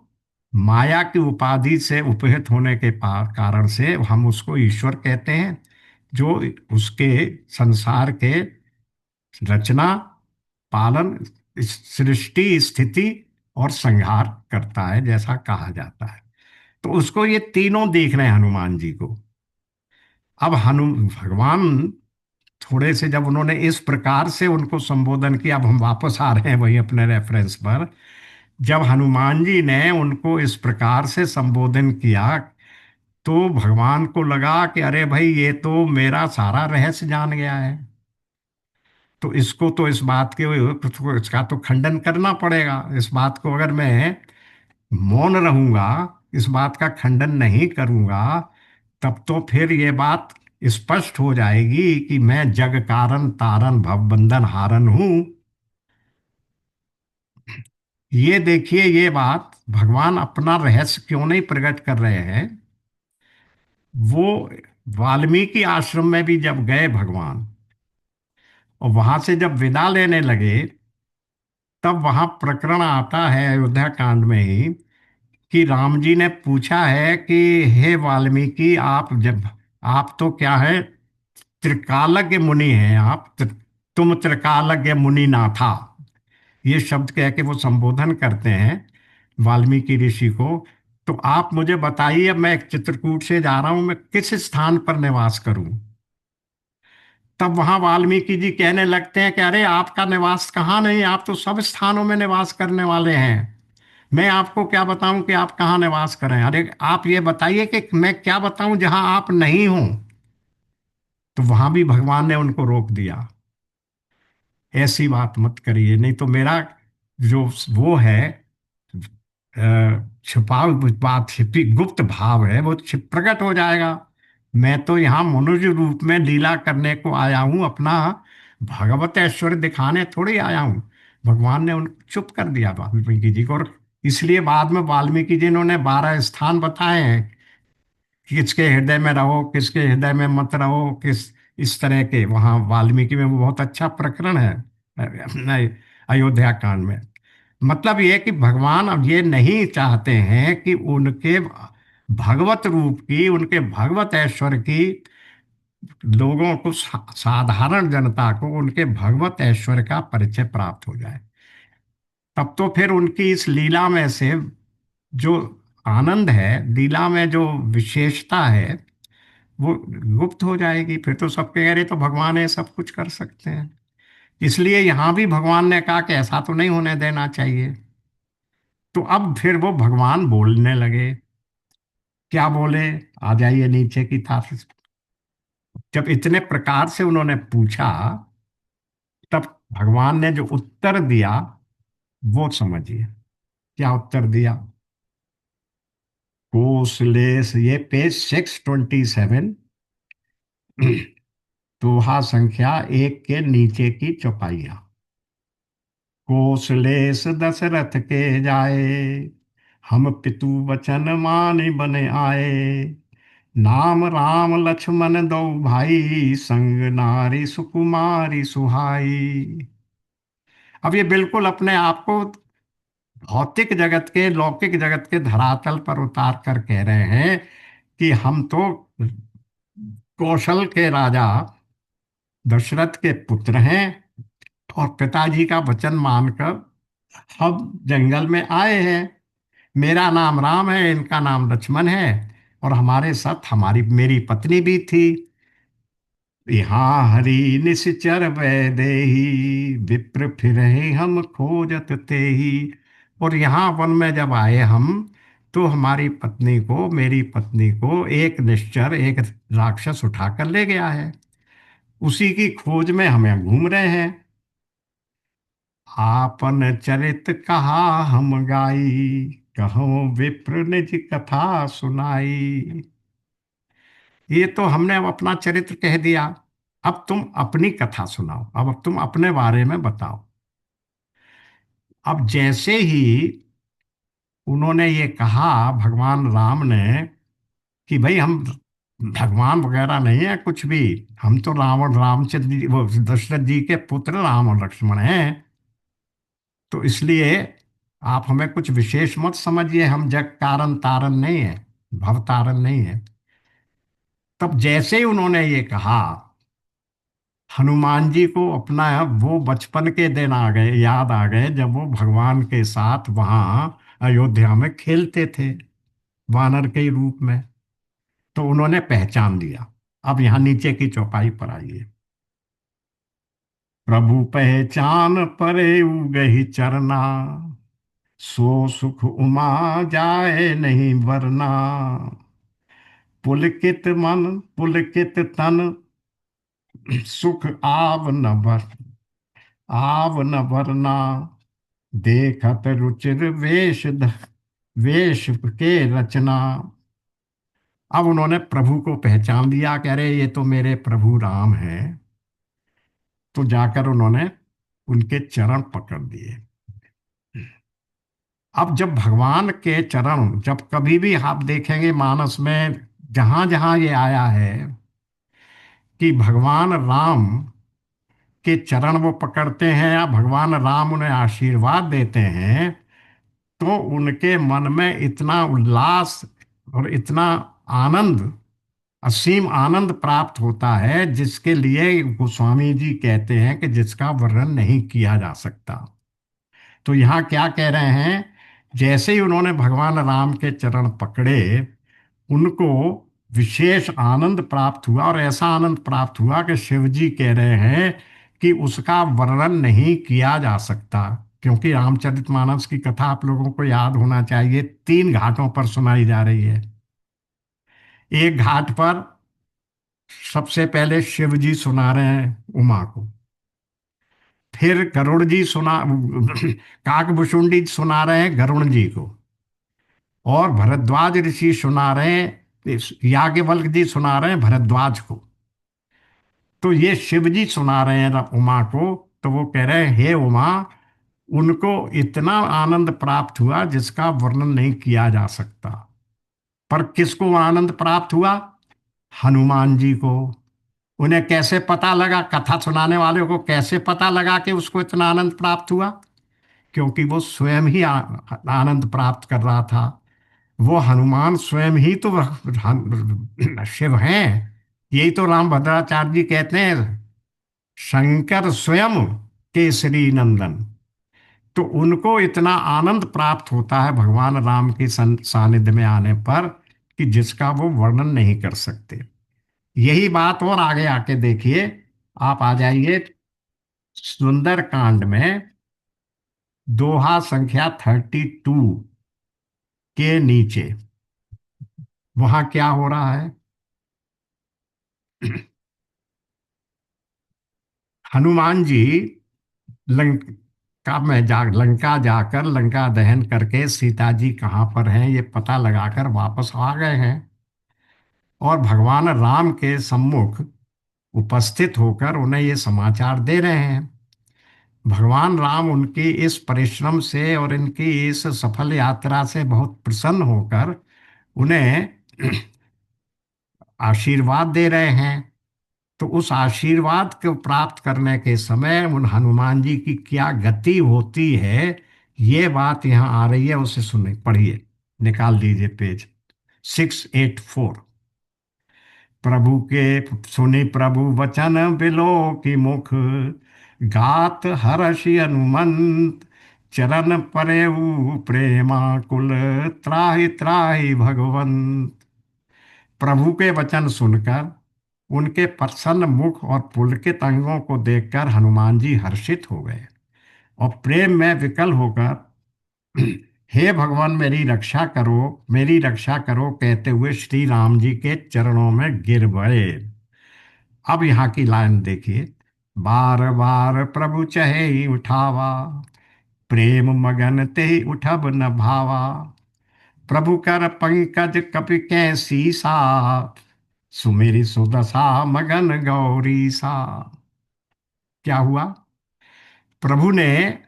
माया की उपाधि से उपहित होने के कारण से हम उसको ईश्वर कहते हैं, जो उसके संसार के रचना, पालन, सृष्टि, स्थिति और संहार करता है, जैसा कहा जाता है। तो उसको ये तीनों देख रहे हैं हनुमान जी को। अब भगवान थोड़े से जब उन्होंने इस प्रकार से उनको संबोधन किया, अब हम वापस आ रहे हैं वही अपने रेफरेंस पर। जब हनुमान जी ने उनको इस प्रकार से संबोधन किया तो भगवान को लगा कि अरे भाई, ये तो मेरा सारा रहस्य जान गया है। तो इसको तो इस बात के इसका तो खंडन करना पड़ेगा। इस बात को अगर मैं मौन रहूंगा, इस बात का खंडन नहीं करूंगा, तब तो फिर ये बात स्पष्ट हो जाएगी कि मैं जग कारण तारन भव बंधन हारन हूं। ये देखिए, ये बात भगवान अपना रहस्य क्यों नहीं प्रकट कर रहे हैं। वो वाल्मीकि आश्रम में भी जब गए भगवान, और वहां से जब विदा लेने लगे, तब वहां प्रकरण आता है अयोध्या कांड में ही कि राम जी ने पूछा है कि हे वाल्मीकि, आप तो क्या है, त्रिकालज्ञ मुनि हैं आप, तुम त्रिकालज्ञ मुनि ना था। ये शब्द कह के वो संबोधन करते हैं वाल्मीकि ऋषि को। तो आप मुझे बताइए, अब मैं चित्रकूट से जा रहा हूं, मैं किस स्थान पर निवास करूं। तब वहां वाल्मीकि जी कहने लगते हैं कि अरे, आपका निवास कहाँ नहीं, आप तो सब स्थानों में निवास करने वाले हैं। मैं आपको क्या बताऊं कि आप कहाँ निवास करें। अरे, आप ये बताइए कि मैं क्या बताऊं जहां आप नहीं हो। तो वहां भी भगवान ने उनको रोक दिया, ऐसी बात मत करिए, नहीं तो मेरा जो वो है छिपा बात, छिपी गुप्त भाव है, वो प्रकट हो जाएगा। मैं तो यहाँ मनुष्य रूप में लीला करने को आया हूँ, अपना भगवत ऐश्वर्य दिखाने थोड़ी आया हूँ। भगवान ने उनको चुप कर दिया वाल्मीकि जी को। और इसलिए बाद में वाल्मीकि जी ने 12 स्थान बताए हैं, किसके हृदय में रहो, किसके हृदय में मत रहो, किस इस तरह के वहाँ वाल्मीकि में वो बहुत अच्छा प्रकरण है अपना अयोध्या कांड में। मतलब ये कि भगवान अब ये नहीं चाहते हैं कि उनके भगवत रूप की, उनके भगवत ऐश्वर्य की लोगों को, साधारण जनता को उनके भगवत ऐश्वर्य का परिचय प्राप्त हो जाए। तब तो फिर उनकी इस लीला में से जो आनंद है, लीला में जो विशेषता है, वो गुप्त हो जाएगी। फिर तो सब कह रहे तो भगवान ये सब कुछ कर सकते हैं। इसलिए यहां भी भगवान ने कहा कि ऐसा तो नहीं होने देना चाहिए। तो अब फिर वो भगवान बोलने लगे। क्या बोले, आ जाइए नीचे की था। जब इतने प्रकार से उन्होंने पूछा, तब भगवान ने जो उत्तर दिया वो समझिए। क्या उत्तर दिया। कोसलेस, ये पेज 627, दोहा संख्या 1 के नीचे की चौपाइया। कोसलेस दशरथ के जाए, हम पितु वचन मानि बने आए। नाम राम लक्ष्मण दो भाई, संग नारी सुकुमारी सुहाई। अब ये बिल्कुल अपने आप को भौतिक जगत के, लौकिक जगत के धरातल पर उतार कर कह रहे हैं कि हम तो कौशल के राजा दशरथ के पुत्र हैं, और पिताजी का वचन मानकर हम जंगल में आए हैं। मेरा नाम राम है, इनका नाम लक्ष्मण है, और हमारे साथ हमारी मेरी पत्नी भी थी। यहाँ हरि निश्चर वैदेही, विप्र फिरहि हम खोजत तेहि। और यहाँ वन में जब आए हम, तो हमारी पत्नी को, मेरी पत्नी को एक निश्चर, एक राक्षस उठाकर ले गया है। उसी की खोज में हमें घूम रहे हैं। आपन चरित कहा हम गाई, कहो विप्र निज कथा सुनाई। ये तो हमने अब अपना चरित्र कह दिया। अब तुम अपनी कथा सुनाओ, अब तुम अपने बारे में बताओ। अब जैसे ही उन्होंने ये कहा, भगवान राम ने, कि भाई हम भगवान वगैरह नहीं है कुछ भी, हम तो रावण रामचंद्र जी, वो दशरथ जी के पुत्र राम और लक्ष्मण हैं। तो इसलिए आप हमें कुछ विशेष मत समझिए, हम जग कारण तारण नहीं है, भव तारण नहीं है। तब जैसे ही उन्होंने ये कहा, हनुमान जी को अपना वो बचपन के दिन आ गए, याद आ गए, जब वो भगवान के साथ वहां अयोध्या में खेलते थे, वानर के रूप में। तो उन्होंने पहचान लिया। अब यहाँ नीचे की चौपाई पर आइए। प्रभु पहचान परे उगहि चरना, सो सुख उमा जाए नहीं वरना। पुलकित मन पुलकित तन, सुख आव न वरना। देखत रुचिर वेश के रचना। अब उन्होंने प्रभु को पहचान लिया कि अरे ये तो मेरे प्रभु राम हैं। तो जाकर उन्होंने उनके चरण पकड़ दिए। अब जब भगवान के चरण, जब कभी भी आप देखेंगे मानस में, जहां जहां ये आया है कि भगवान राम के चरण वो पकड़ते हैं या भगवान राम उन्हें आशीर्वाद देते हैं, तो उनके मन में इतना उल्लास और इतना आनंद, असीम आनंद प्राप्त होता है, जिसके लिए गोस्वामी जी कहते हैं कि जिसका वर्णन नहीं किया जा सकता। तो यहाँ क्या कह रहे हैं, जैसे ही उन्होंने भगवान राम के चरण पकड़े, उनको विशेष आनंद प्राप्त हुआ, और ऐसा आनंद प्राप्त हुआ कि शिव जी कह रहे हैं कि उसका वर्णन नहीं किया जा सकता। क्योंकि रामचरितमानस की कथा आप लोगों को याद होना चाहिए, 3 घाटों पर सुनाई जा रही है। एक घाट पर सबसे पहले शिव जी सुना रहे हैं उमा को, फिर गरुड़ जी सुना काकभूषुंडी सुना रहे हैं गरुण जी को, और भरद्वाज ऋषि सुना रहे हैं, याज्ञवल्क्य जी सुना रहे हैं भरद्वाज को। तो ये शिव जी सुना रहे हैं उमा को। तो वो कह रहे हैं, हे उमा, उनको इतना आनंद प्राप्त हुआ जिसका वर्णन नहीं किया जा सकता। पर किसको आनंद प्राप्त हुआ? हनुमान जी को। उन्हें कैसे पता लगा, कथा सुनाने वाले को कैसे पता लगा कि उसको इतना आनंद प्राप्त हुआ? क्योंकि वो स्वयं ही आनंद प्राप्त कर रहा था। वो हनुमान स्वयं ही तो शिव हैं। यही तो राम भद्राचार्य जी कहते हैं, शंकर स्वयं केसरी नंदन। तो उनको इतना आनंद प्राप्त होता है भगवान राम के सानिध्य में आने पर, कि जिसका वो वर्णन नहीं कर सकते। यही बात और आगे आके देखिए, आप आ जाइए सुंदर कांड में, दोहा संख्या 32 के नीचे। वहां क्या हो रहा है? हनुमान जी लंका जाकर लंका दहन करके सीता जी कहाँ पर हैं ये पता लगाकर वापस आ गए हैं, और भगवान राम के सम्मुख उपस्थित होकर उन्हें ये समाचार दे रहे हैं। भगवान राम उनकी इस परिश्रम से और इनकी इस सफल यात्रा से बहुत प्रसन्न होकर उन्हें आशीर्वाद दे रहे हैं। तो उस आशीर्वाद को प्राप्त करने के समय उन हनुमान जी की क्या गति होती है, ये बात यहाँ आ रही है, उसे सुनिए, पढ़िए, निकाल दीजिए पेज 684। प्रभु के सुनि प्रभु वचन बिलो की मुख, गात हर्षि हनुमंत चरण परेऊ प्रेमा कुल, त्राहि त्राहि भगवंत। प्रभु के वचन सुनकर उनके प्रसन्न मुख और पुलकित अंगों को देखकर हनुमान जी हर्षित हो गए और प्रेम में विकल होकर हे भगवान मेरी रक्षा करो, मेरी रक्षा करो कहते हुए श्री राम जी के चरणों में गिर पड़े। अब यहाँ की लाइन देखिए। बार बार प्रभु चहे ही उठावा, प्रेम मगन ते ही उठब न भावा। प्रभु कर पंकज कपि कै सीसा, सुमेरी सुदशा मगन गौरी सा। क्या हुआ? प्रभु ने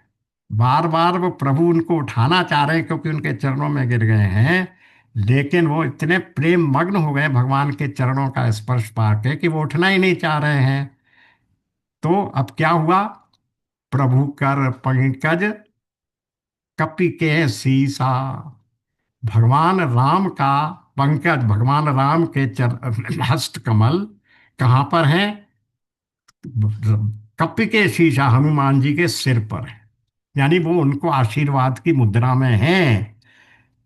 बार बार, वो प्रभु उनको उठाना चाह रहे हैं क्योंकि उनके चरणों में गिर गए हैं, लेकिन वो इतने प्रेम मग्न हो गए भगवान के चरणों का स्पर्श पाके कि वो उठना ही नहीं चाह रहे हैं। तो अब क्या हुआ? प्रभु कर पंकज कपि के सीसा। भगवान राम का पंकज, भगवान राम के हस्त कमल कहाँ पर है? कपि के शीशा हनुमान जी के सिर पर है, यानी वो उनको आशीर्वाद की मुद्रा में है।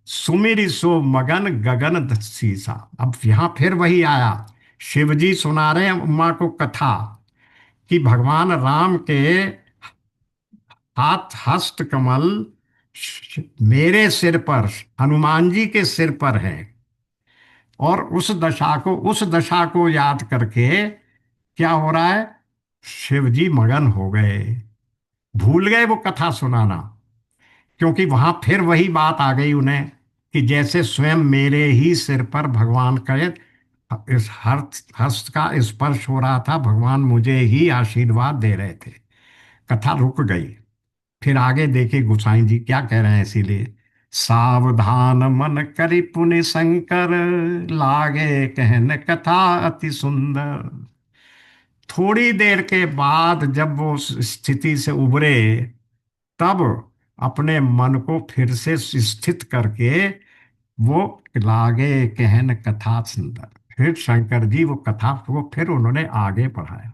सुमिरि सो मगन गगन शीसा। अब यहां फिर वही आया, शिव जी सुना रहे हैं उमा को कथा कि भगवान राम के हाथ हस्त कमल मेरे सिर पर, हनुमान जी के सिर पर है। और उस दशा को याद करके क्या हो रहा है? शिव जी मगन हो गए, भूल गए वो कथा सुनाना, क्योंकि वहां फिर वही बात आ गई उन्हें कि जैसे स्वयं मेरे ही सिर पर भगवान का इस हस्त का स्पर्श हो रहा था, भगवान मुझे ही आशीर्वाद दे रहे थे। कथा रुक गई। फिर आगे देखिए गोसाई जी क्या कह रहे हैं, इसीलिए सावधान मन करि पुनि शंकर, लागे कहन कथा अति सुंदर। थोड़ी देर के बाद जब वो उस स्थिति से उबरे, तब अपने मन को फिर से स्थित करके वो लागे कहन कथा सुंदर, फिर शंकर जी वो कथा को फिर उन्होंने आगे बढ़ाया।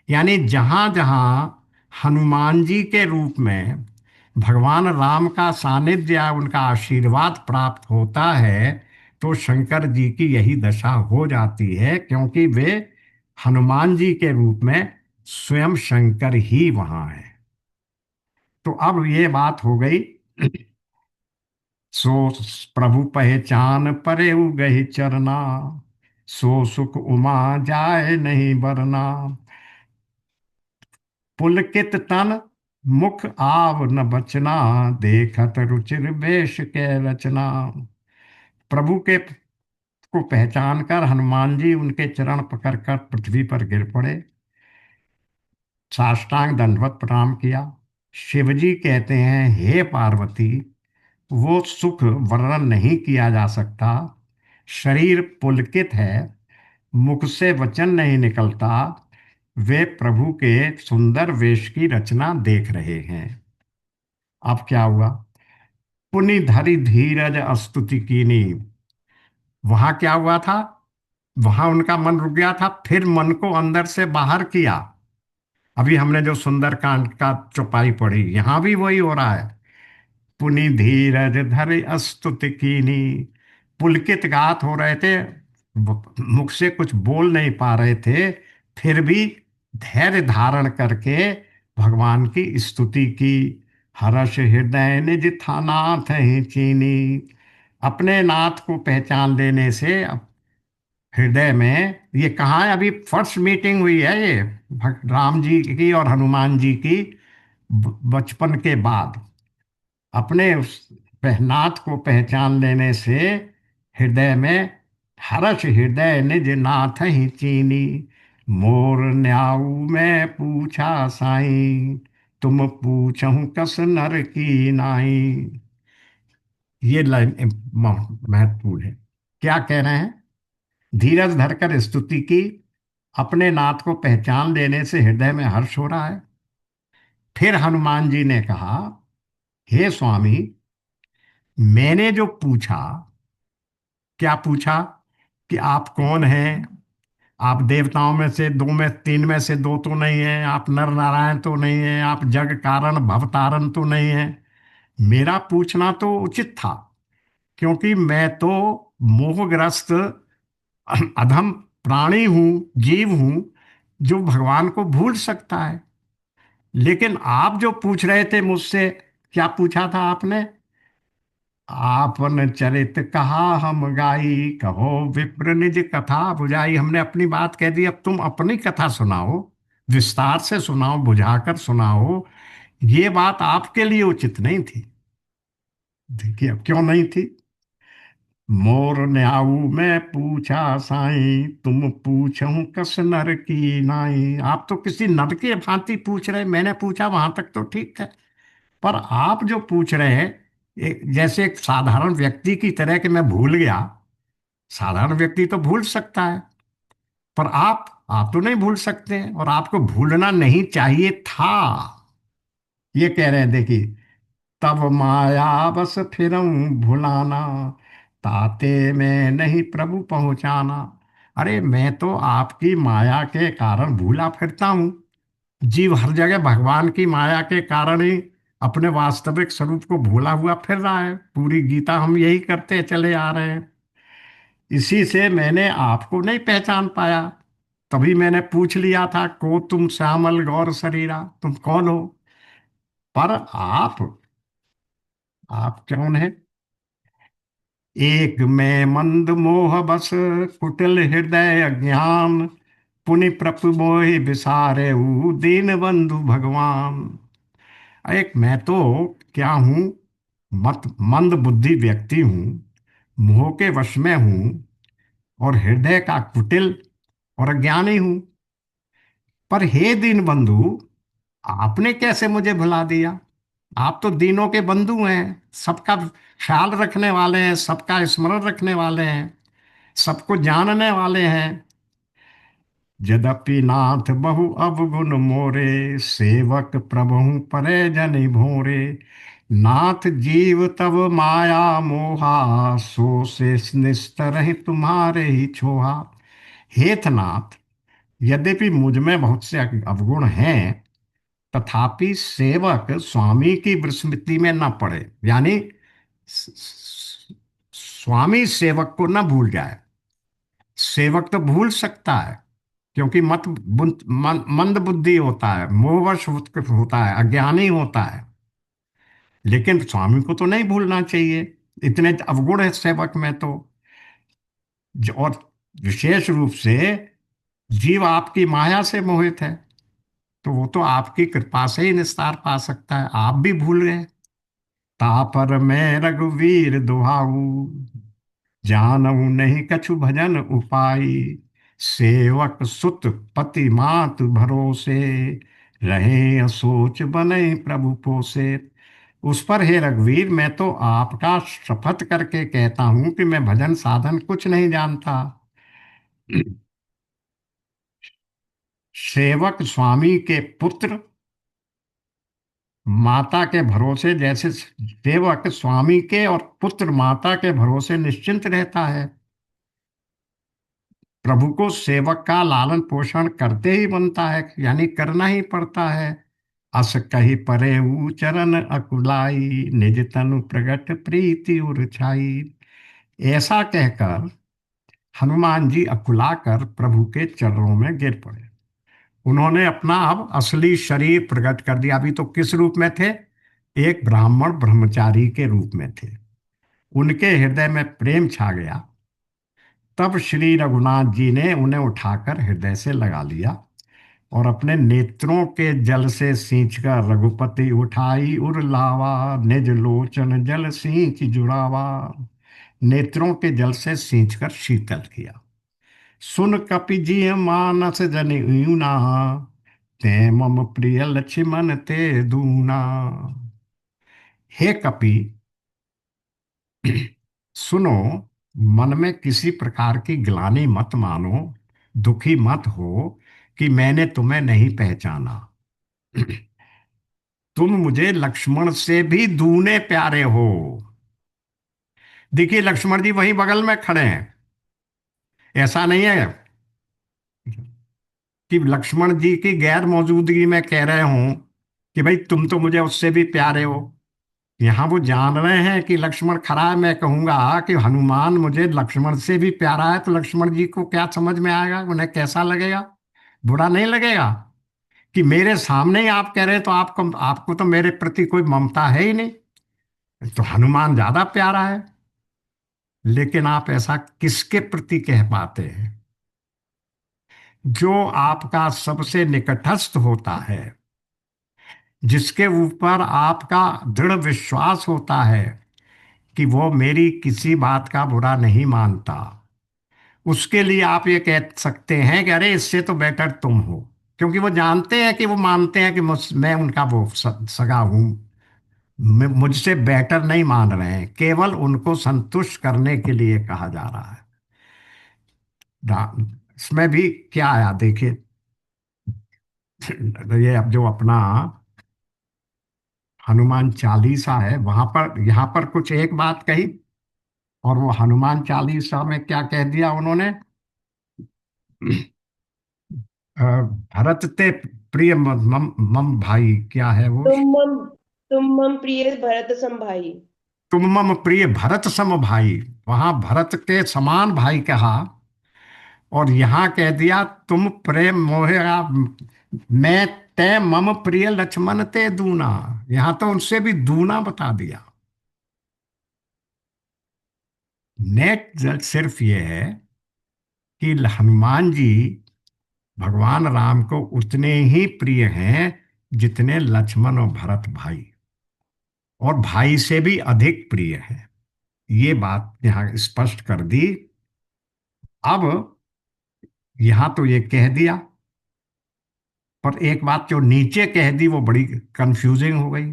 यानी जहां जहां हनुमान जी के रूप में भगवान राम का सानिध्य या उनका आशीर्वाद प्राप्त होता है, तो शंकर जी की यही दशा हो जाती है, क्योंकि वे हनुमान जी के रूप में स्वयं शंकर ही वहां है। तो अब ये बात हो गई। सो प्रभु पहचान परे गही चरना, सो सुख उमा जाए नहीं बरना। पुलकित तन मुख आव न बचना, देखत रुचिर बेश के रचना। प्रभु के को पहचान कर हनुमान जी उनके चरण पकड़कर पृथ्वी पर गिर पड़े, साष्टांग दंडवत प्रणाम किया। शिवजी कहते हैं, हे पार्वती, वो सुख वर्णन नहीं किया जा सकता। शरीर पुलकित है, मुख से वचन नहीं निकलता। वे प्रभु के सुंदर वेश की रचना देख रहे हैं। अब क्या हुआ? पुनि धरि धीरज स्तुति कीनी। वहां क्या हुआ था? वहां उनका मन रुक गया था, फिर मन को अंदर से बाहर किया। अभी हमने जो सुंदर कांड का चौपाई पढ़ी, यहां भी वही हो रहा है। पुनि धीरज धरि स्तुति कीनी। पुलकित गात हो रहे थे, मुख से कुछ बोल नहीं पा रहे थे, फिर भी धैर्य धारण करके भगवान की स्तुति की। हर्ष हृदय निज था नाथ ही चीनी। अपने नाथ को पहचान लेने से हृदय में, ये कहाँ है, अभी फर्स्ट मीटिंग हुई है ये राम जी की और हनुमान जी की बचपन के बाद। अपने उस नाथ को पहचान लेने से हृदय में हर्ष हृदय निज नाथ ही चीनी। मोर न्याऊ में पूछा साईं, तुम पूछहु कस नर की नाई। ये लाइन महत्वपूर्ण है। क्या कह रहे हैं? धीरज धरकर स्तुति की, अपने नाथ को पहचान लेने से हृदय में हर्ष हो रहा है। फिर हनुमान जी ने कहा, हे स्वामी, मैंने जो पूछा, क्या पूछा? कि आप कौन हैं? आप देवताओं में से दो में तीन में से दो तो नहीं है, आप नर नारायण तो नहीं है, आप जग कारण भवतारण तो नहीं है। मेरा पूछना तो उचित था, क्योंकि मैं तो मोहग्रस्त अधम प्राणी हूं, जीव हूं, जो भगवान को भूल सकता है। लेकिन आप जो पूछ रहे थे मुझसे, क्या पूछा था आपने? आपन चरित कहा हम गाई, कहो विप्र निज कथा बुझाई। हमने अपनी बात कह दी, अब तुम अपनी कथा सुनाओ, विस्तार से सुनाओ, बुझाकर सुनाओ। ये बात आपके लिए उचित नहीं थी। देखिए अब क्यों नहीं थी। मोर न्याऊ मैं पूछा साई, तुम पूछूं कस नर की नाई। आप तो किसी नर के भांति पूछ रहे, मैंने पूछा वहां तक तो ठीक है। पर आप जो पूछ रहे हैं, जैसे एक साधारण व्यक्ति की तरह कि मैं भूल गया। साधारण व्यक्ति तो भूल सकता है, पर आप तो नहीं भूल सकते, और आपको भूलना नहीं चाहिए था। ये कह रहे हैं, देखिए, तब माया बस फिरऊं भुलाना, ताते में नहीं प्रभु पहुंचाना। अरे मैं तो आपकी माया के कारण भूला फिरता हूं। जीव हर जगह भगवान की माया के कारण ही अपने वास्तविक स्वरूप को भूला हुआ फिर रहा है। पूरी गीता हम यही करते चले आ रहे हैं। इसी से मैंने आपको नहीं पहचान पाया। तभी मैंने पूछ लिया था, को तुम श्यामल गौर शरीरा, तुम कौन हो? पर आप कौन है? एक मैं मंद मोह बस, कुटिल हृदय अज्ञान, पुनि प्रभु मोहि बिसारे दीन बंधु भगवान। एक मैं तो क्या हूं? मत मंद बुद्धि व्यक्ति हूं, मोह के वश में हूं, और हृदय का कुटिल और अज्ञानी हूं। पर हे दीन बंधु, आपने कैसे मुझे भुला दिया? आप तो दीनों के बंधु हैं, सबका ख्याल रखने वाले हैं, सबका स्मरण रखने वाले हैं, सबको जानने वाले हैं। यद्यपि नाथ बहु अवगुण मोरे, सेवक प्रभु परे जनि भोरे। नाथ जीव तब माया मोहा, सो से निस्तर तुम्हारे ही छोहा। हेत नाथ, यद्यपि मुझ में बहुत से अवगुण हैं, तथापि सेवक स्वामी की विस्मृति में न पड़े। यानी स्वामी सेवक को न भूल जाए। सेवक तो भूल सकता है, क्योंकि मंद बुद्धि होता है, मोहवश होता है, अज्ञानी होता है। लेकिन स्वामी को तो नहीं भूलना चाहिए। इतने अवगुण है सेवक में तो। और विशेष रूप से जीव आपकी माया से मोहित है, तो वो तो आपकी कृपा से ही निस्तार पा सकता है। आप भी भूल गए। तापर मैं रघुवीर दुहाऊ, जानऊ नहीं कछु भजन उपाई। सेवक सुत पति मात भरोसे, रहे सोच बने प्रभु पोसे। उस पर हे रघुवीर, मैं तो आपका शपथ करके कहता हूं कि मैं भजन साधन कुछ नहीं जानता। सेवक स्वामी के पुत्र माता के भरोसे, जैसे सेवक स्वामी के और पुत्र माता के भरोसे निश्चिंत रहता है, प्रभु को सेवक का लालन पोषण करते ही बनता है, यानी करना ही पड़ता है। अस कही परे चरण अकुलाई, निज तनु प्रगट प्रीति उर छाई। ऐसा कहकर हनुमान जी अकुलाकर प्रभु के चरणों में गिर पड़े। उन्होंने अपना अब असली शरीर प्रकट कर दिया। अभी तो किस रूप में थे? एक ब्राह्मण ब्रह्मचारी के रूप में थे। उनके हृदय में प्रेम छा गया। तब श्री रघुनाथ जी ने उन्हें उठाकर हृदय से लगा लिया, और अपने नेत्रों के जल से सींचकर रघुपति उठाई उर लावा, निज लोचन जल सींच जुड़ावा। नेत्रों के जल से सींचकर शीतल किया। सुन कपि जी मानस जन ऊना, ते मम प्रिय लक्ष्मण ते दूना। हे कपि, सुनो, मन में किसी प्रकार की ग्लानि मत मानो, दुखी मत हो कि मैंने तुम्हें नहीं पहचाना। तुम मुझे लक्ष्मण से भी दूने प्यारे हो। देखिए, लक्ष्मण जी वहीं बगल में खड़े हैं। ऐसा नहीं है कि लक्ष्मण जी की गैर मौजूदगी में कह रहे हूं कि भाई तुम तो मुझे उससे भी प्यारे हो। यहाँ वो जान रहे हैं कि लक्ष्मण खड़ा है। मैं कहूंगा कि हनुमान मुझे लक्ष्मण से भी प्यारा है, तो लक्ष्मण जी को क्या समझ में आएगा, उन्हें कैसा लगेगा? बुरा नहीं लगेगा कि मेरे सामने ही आप कह रहे हैं, तो आपको आपको तो मेरे प्रति कोई ममता है ही नहीं, तो हनुमान ज्यादा प्यारा है। लेकिन आप ऐसा किसके प्रति कह पाते हैं? जो आपका सबसे निकटस्थ होता है, जिसके ऊपर आपका दृढ़ विश्वास होता है कि वो मेरी किसी बात का बुरा नहीं मानता, उसके लिए आप ये कह सकते हैं कि अरे इससे तो बेटर तुम हो। क्योंकि वो जानते हैं कि वो मानते हैं कि मैं उनका वो सगा हूं। मुझसे बेटर नहीं मान रहे हैं, केवल उनको संतुष्ट करने के लिए कहा जा रहा है। इसमें भी क्या आया देखिए। ये अब जो अपना हनुमान चालीसा है, वहां पर यहाँ पर कुछ एक बात कही, और वो हनुमान चालीसा में क्या कह दिया उन्होंने? अ, भरत ते प्रिय मम, मम भाई, क्या है वो? तुम मम तुम मम प्रिय भरत सम भाई। तुम मम प्रिय भरत सम भाई। वहां भरत के समान भाई कहा, और यहाँ कह दिया तुम प्रेम मोहे मैं ते मम प्रिय लक्ष्मण ते दूना। यहाँ तो उनसे भी दूना बता दिया। नेट सिर्फ ये है कि हनुमान जी भगवान राम को उतने ही प्रिय हैं जितने लक्ष्मण और भरत भाई, और भाई से भी अधिक प्रिय है। ये बात यहाँ स्पष्ट कर दी। अब यहाँ तो ये कह दिया, पर एक बात जो नीचे कह दी वो बड़ी कंफ्यूजिंग हो गई।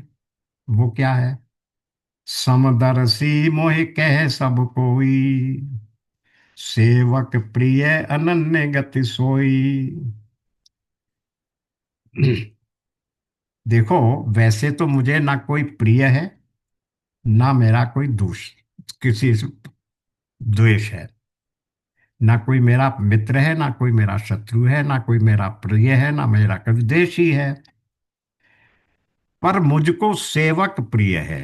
वो क्या है? समदर्शी मोहि कह सब कोई, सेवक प्रिय अनन्य गति सोई। देखो, वैसे तो मुझे ना कोई प्रिय है, ना मेरा कोई दोष, किसी से द्वेष है। ना कोई मेरा मित्र है, ना कोई मेरा शत्रु है, ना कोई मेरा प्रिय है, ना मेरा कभी देशी है। पर मुझको सेवक प्रिय है,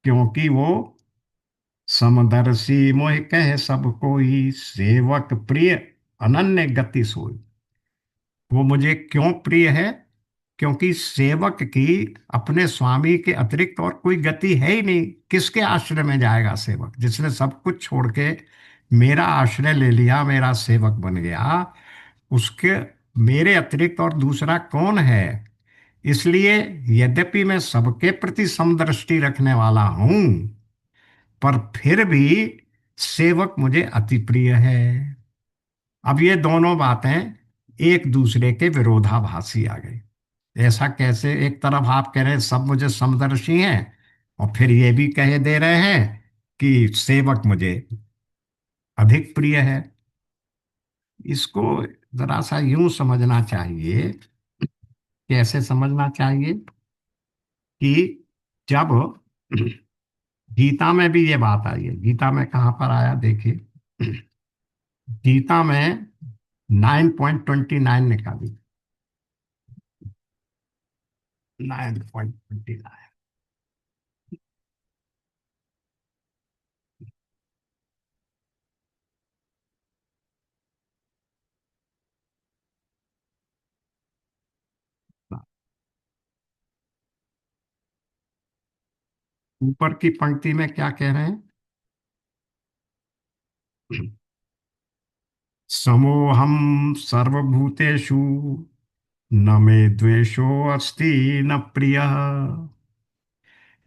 क्योंकि वो समदर्शी मोहि कह सब कोई, सेवक प्रिय अनन्य गति सोई। वो मुझे क्यों प्रिय है? क्योंकि सेवक की अपने स्वामी के अतिरिक्त और कोई गति है ही नहीं। किसके आश्रय में जाएगा सेवक? जिसने सब कुछ छोड़ के मेरा आश्रय ले लिया, मेरा सेवक बन गया, उसके मेरे अतिरिक्त और दूसरा कौन है? इसलिए यद्यपि मैं सबके प्रति समदृष्टि रखने वाला हूं, पर फिर भी सेवक मुझे अति प्रिय है। अब ये दोनों बातें एक दूसरे के विरोधाभासी आ गई। ऐसा कैसे? एक तरफ आप कह रहे हैं सब मुझे समदर्शी हैं, और फिर ये भी कह दे रहे हैं कि सेवक मुझे अधिक प्रिय है। इसको जरा सा यूं समझना चाहिए। कैसे समझना चाहिए? कि जब गीता में भी ये बात आई है। गीता में कहाँ पर आया देखिए। गीता में 9.29 निकाली। 9.29। ऊपर की पंक्ति में क्या कह रहे हैं? समोहम सर्वभूतेषु, न मे द्वेषो अस्ति न प्रिय।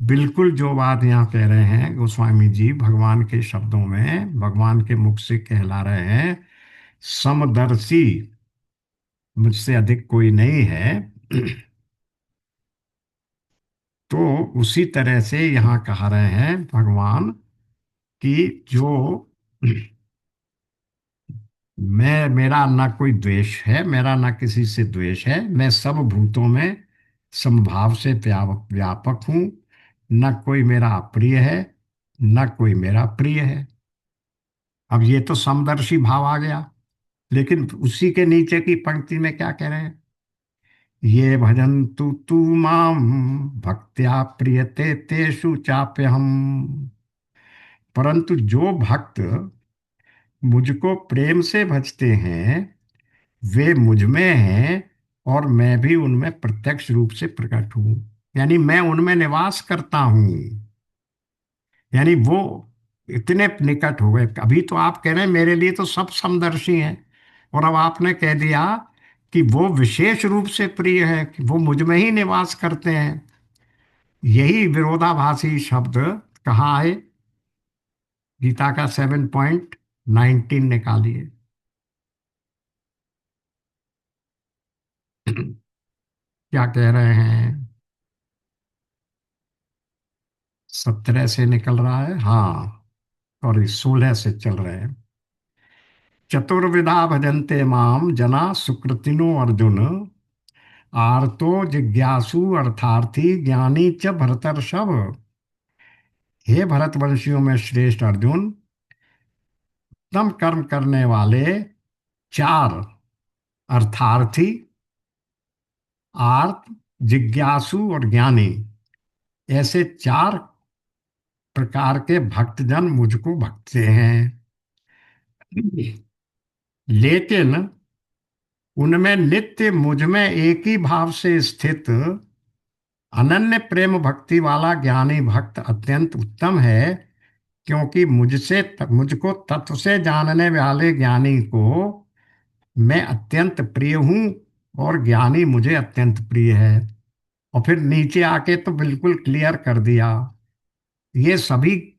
बिल्कुल जो बात यहाँ कह रहे हैं गोस्वामी जी, भगवान के शब्दों में, भगवान के मुख से कहला रहे हैं। समदर्शी मुझसे अधिक कोई नहीं है। तो उसी तरह से यहाँ कह रहे हैं भगवान कि जो मैं, मेरा ना कोई द्वेष है, मेरा ना किसी से द्वेष है, मैं सब भूतों में समभाव से व्यापक हूँ। न कोई मेरा अप्रिय है, न कोई मेरा प्रिय है। अब ये तो समदर्शी भाव आ गया। लेकिन उसी के नीचे की पंक्ति में क्या कह रहे हैं? ये भजन्तु तू माम भक्त्या प्रियते तेषु चाप्यहम्। परंतु जो भक्त मुझको प्रेम से भजते हैं, वे मुझ में हैं, और मैं भी उनमें प्रत्यक्ष रूप से प्रकट हूं। यानी मैं उनमें निवास करता हूं। यानी वो इतने निकट हो गए। अभी तो आप कह रहे हैं मेरे लिए तो सब समदर्शी हैं, और अब आपने कह दिया कि वो विशेष रूप से प्रिय है, कि वो मुझ में ही निवास करते हैं। यही विरोधाभासी शब्द कहाँ आए? गीता का 7.19 निकालिए। क्या कह रहे हैं? 17 से निकल रहा है, हाँ। और 16 से चल रहे हैं। चतुर्विधा भजन्ते माम जना सुकृतिनो अर्जुन, आर्तो जिज्ञासु अर्थार्थी ज्ञानी च भरतर्षभ। हे भरतवंशियों में श्रेष्ठ अर्जुन, उत्तम कर्म करने वाले चार, अर्थार्थी, आर्त, जिज्ञासु और ज्ञानी, ऐसे चार प्रकार के भक्तजन मुझको भक्ते हैं। लेकिन उनमें नित्य मुझ में एक ही भाव से स्थित अनन्य प्रेम भक्ति वाला ज्ञानी भक्त अत्यंत उत्तम है। क्योंकि मुझको तत्व से जानने वाले ज्ञानी को मैं अत्यंत प्रिय हूँ, और ज्ञानी मुझे अत्यंत प्रिय है। और फिर नीचे आके तो बिल्कुल क्लियर कर दिया, ये सभी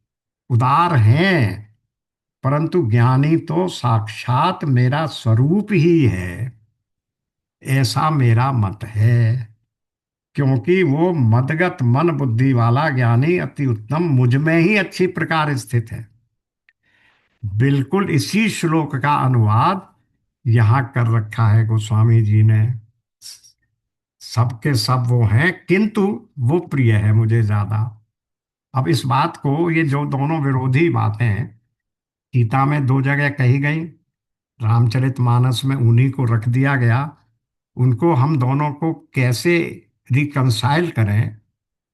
उदार हैं, परंतु ज्ञानी तो साक्षात मेरा स्वरूप ही है, ऐसा मेरा मत है। क्योंकि वो मदगत मन बुद्धि वाला ज्ञानी अति उत्तम मुझ में ही अच्छी प्रकार स्थित है। बिल्कुल इसी श्लोक का अनुवाद यहाँ कर रखा है गोस्वामी जी ने। सबके सब वो हैं, किंतु वो प्रिय है मुझे ज्यादा। अब इस बात को, ये जो दोनों विरोधी बातें हैं, गीता में दो जगह कही गई, रामचरितमानस में उन्हीं को रख दिया गया। उनको हम दोनों को कैसे रिकंसाइल करें,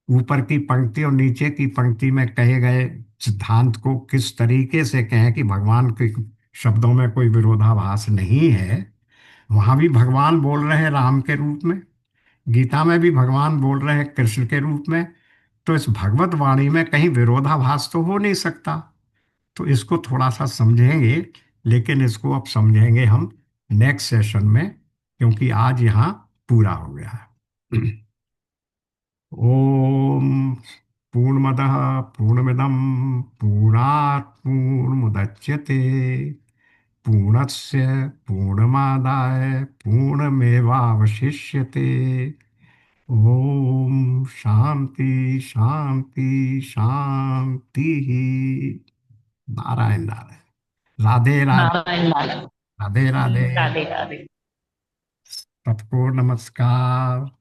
ऊपर की पंक्ति और नीचे की पंक्ति में कहे गए सिद्धांत को किस तरीके से कहें कि भगवान के शब्दों में कोई विरोधाभास नहीं है। वहां भी भगवान बोल रहे हैं राम के रूप में, गीता में भी भगवान बोल रहे हैं कृष्ण के रूप में। तो इस भगवत वाणी में कहीं विरोधाभास तो हो नहीं सकता। तो इसको थोड़ा सा समझेंगे, लेकिन इसको अब समझेंगे हम नेक्स्ट सेशन में, क्योंकि आज यहाँ पूरा हो गया है। ओम पूर्णमदः पूर्णमिदं पूर्णात् पूर्णमुदच्यते, पूर्णस्य पूर्णमादाय पूर्णमेवावशिष्यते। ओम शांति शांति शांति। नारायण नारायण। राधे राधे। नारायण नारायण। राधे राधे। राधे राधे। सबको नमस्कार।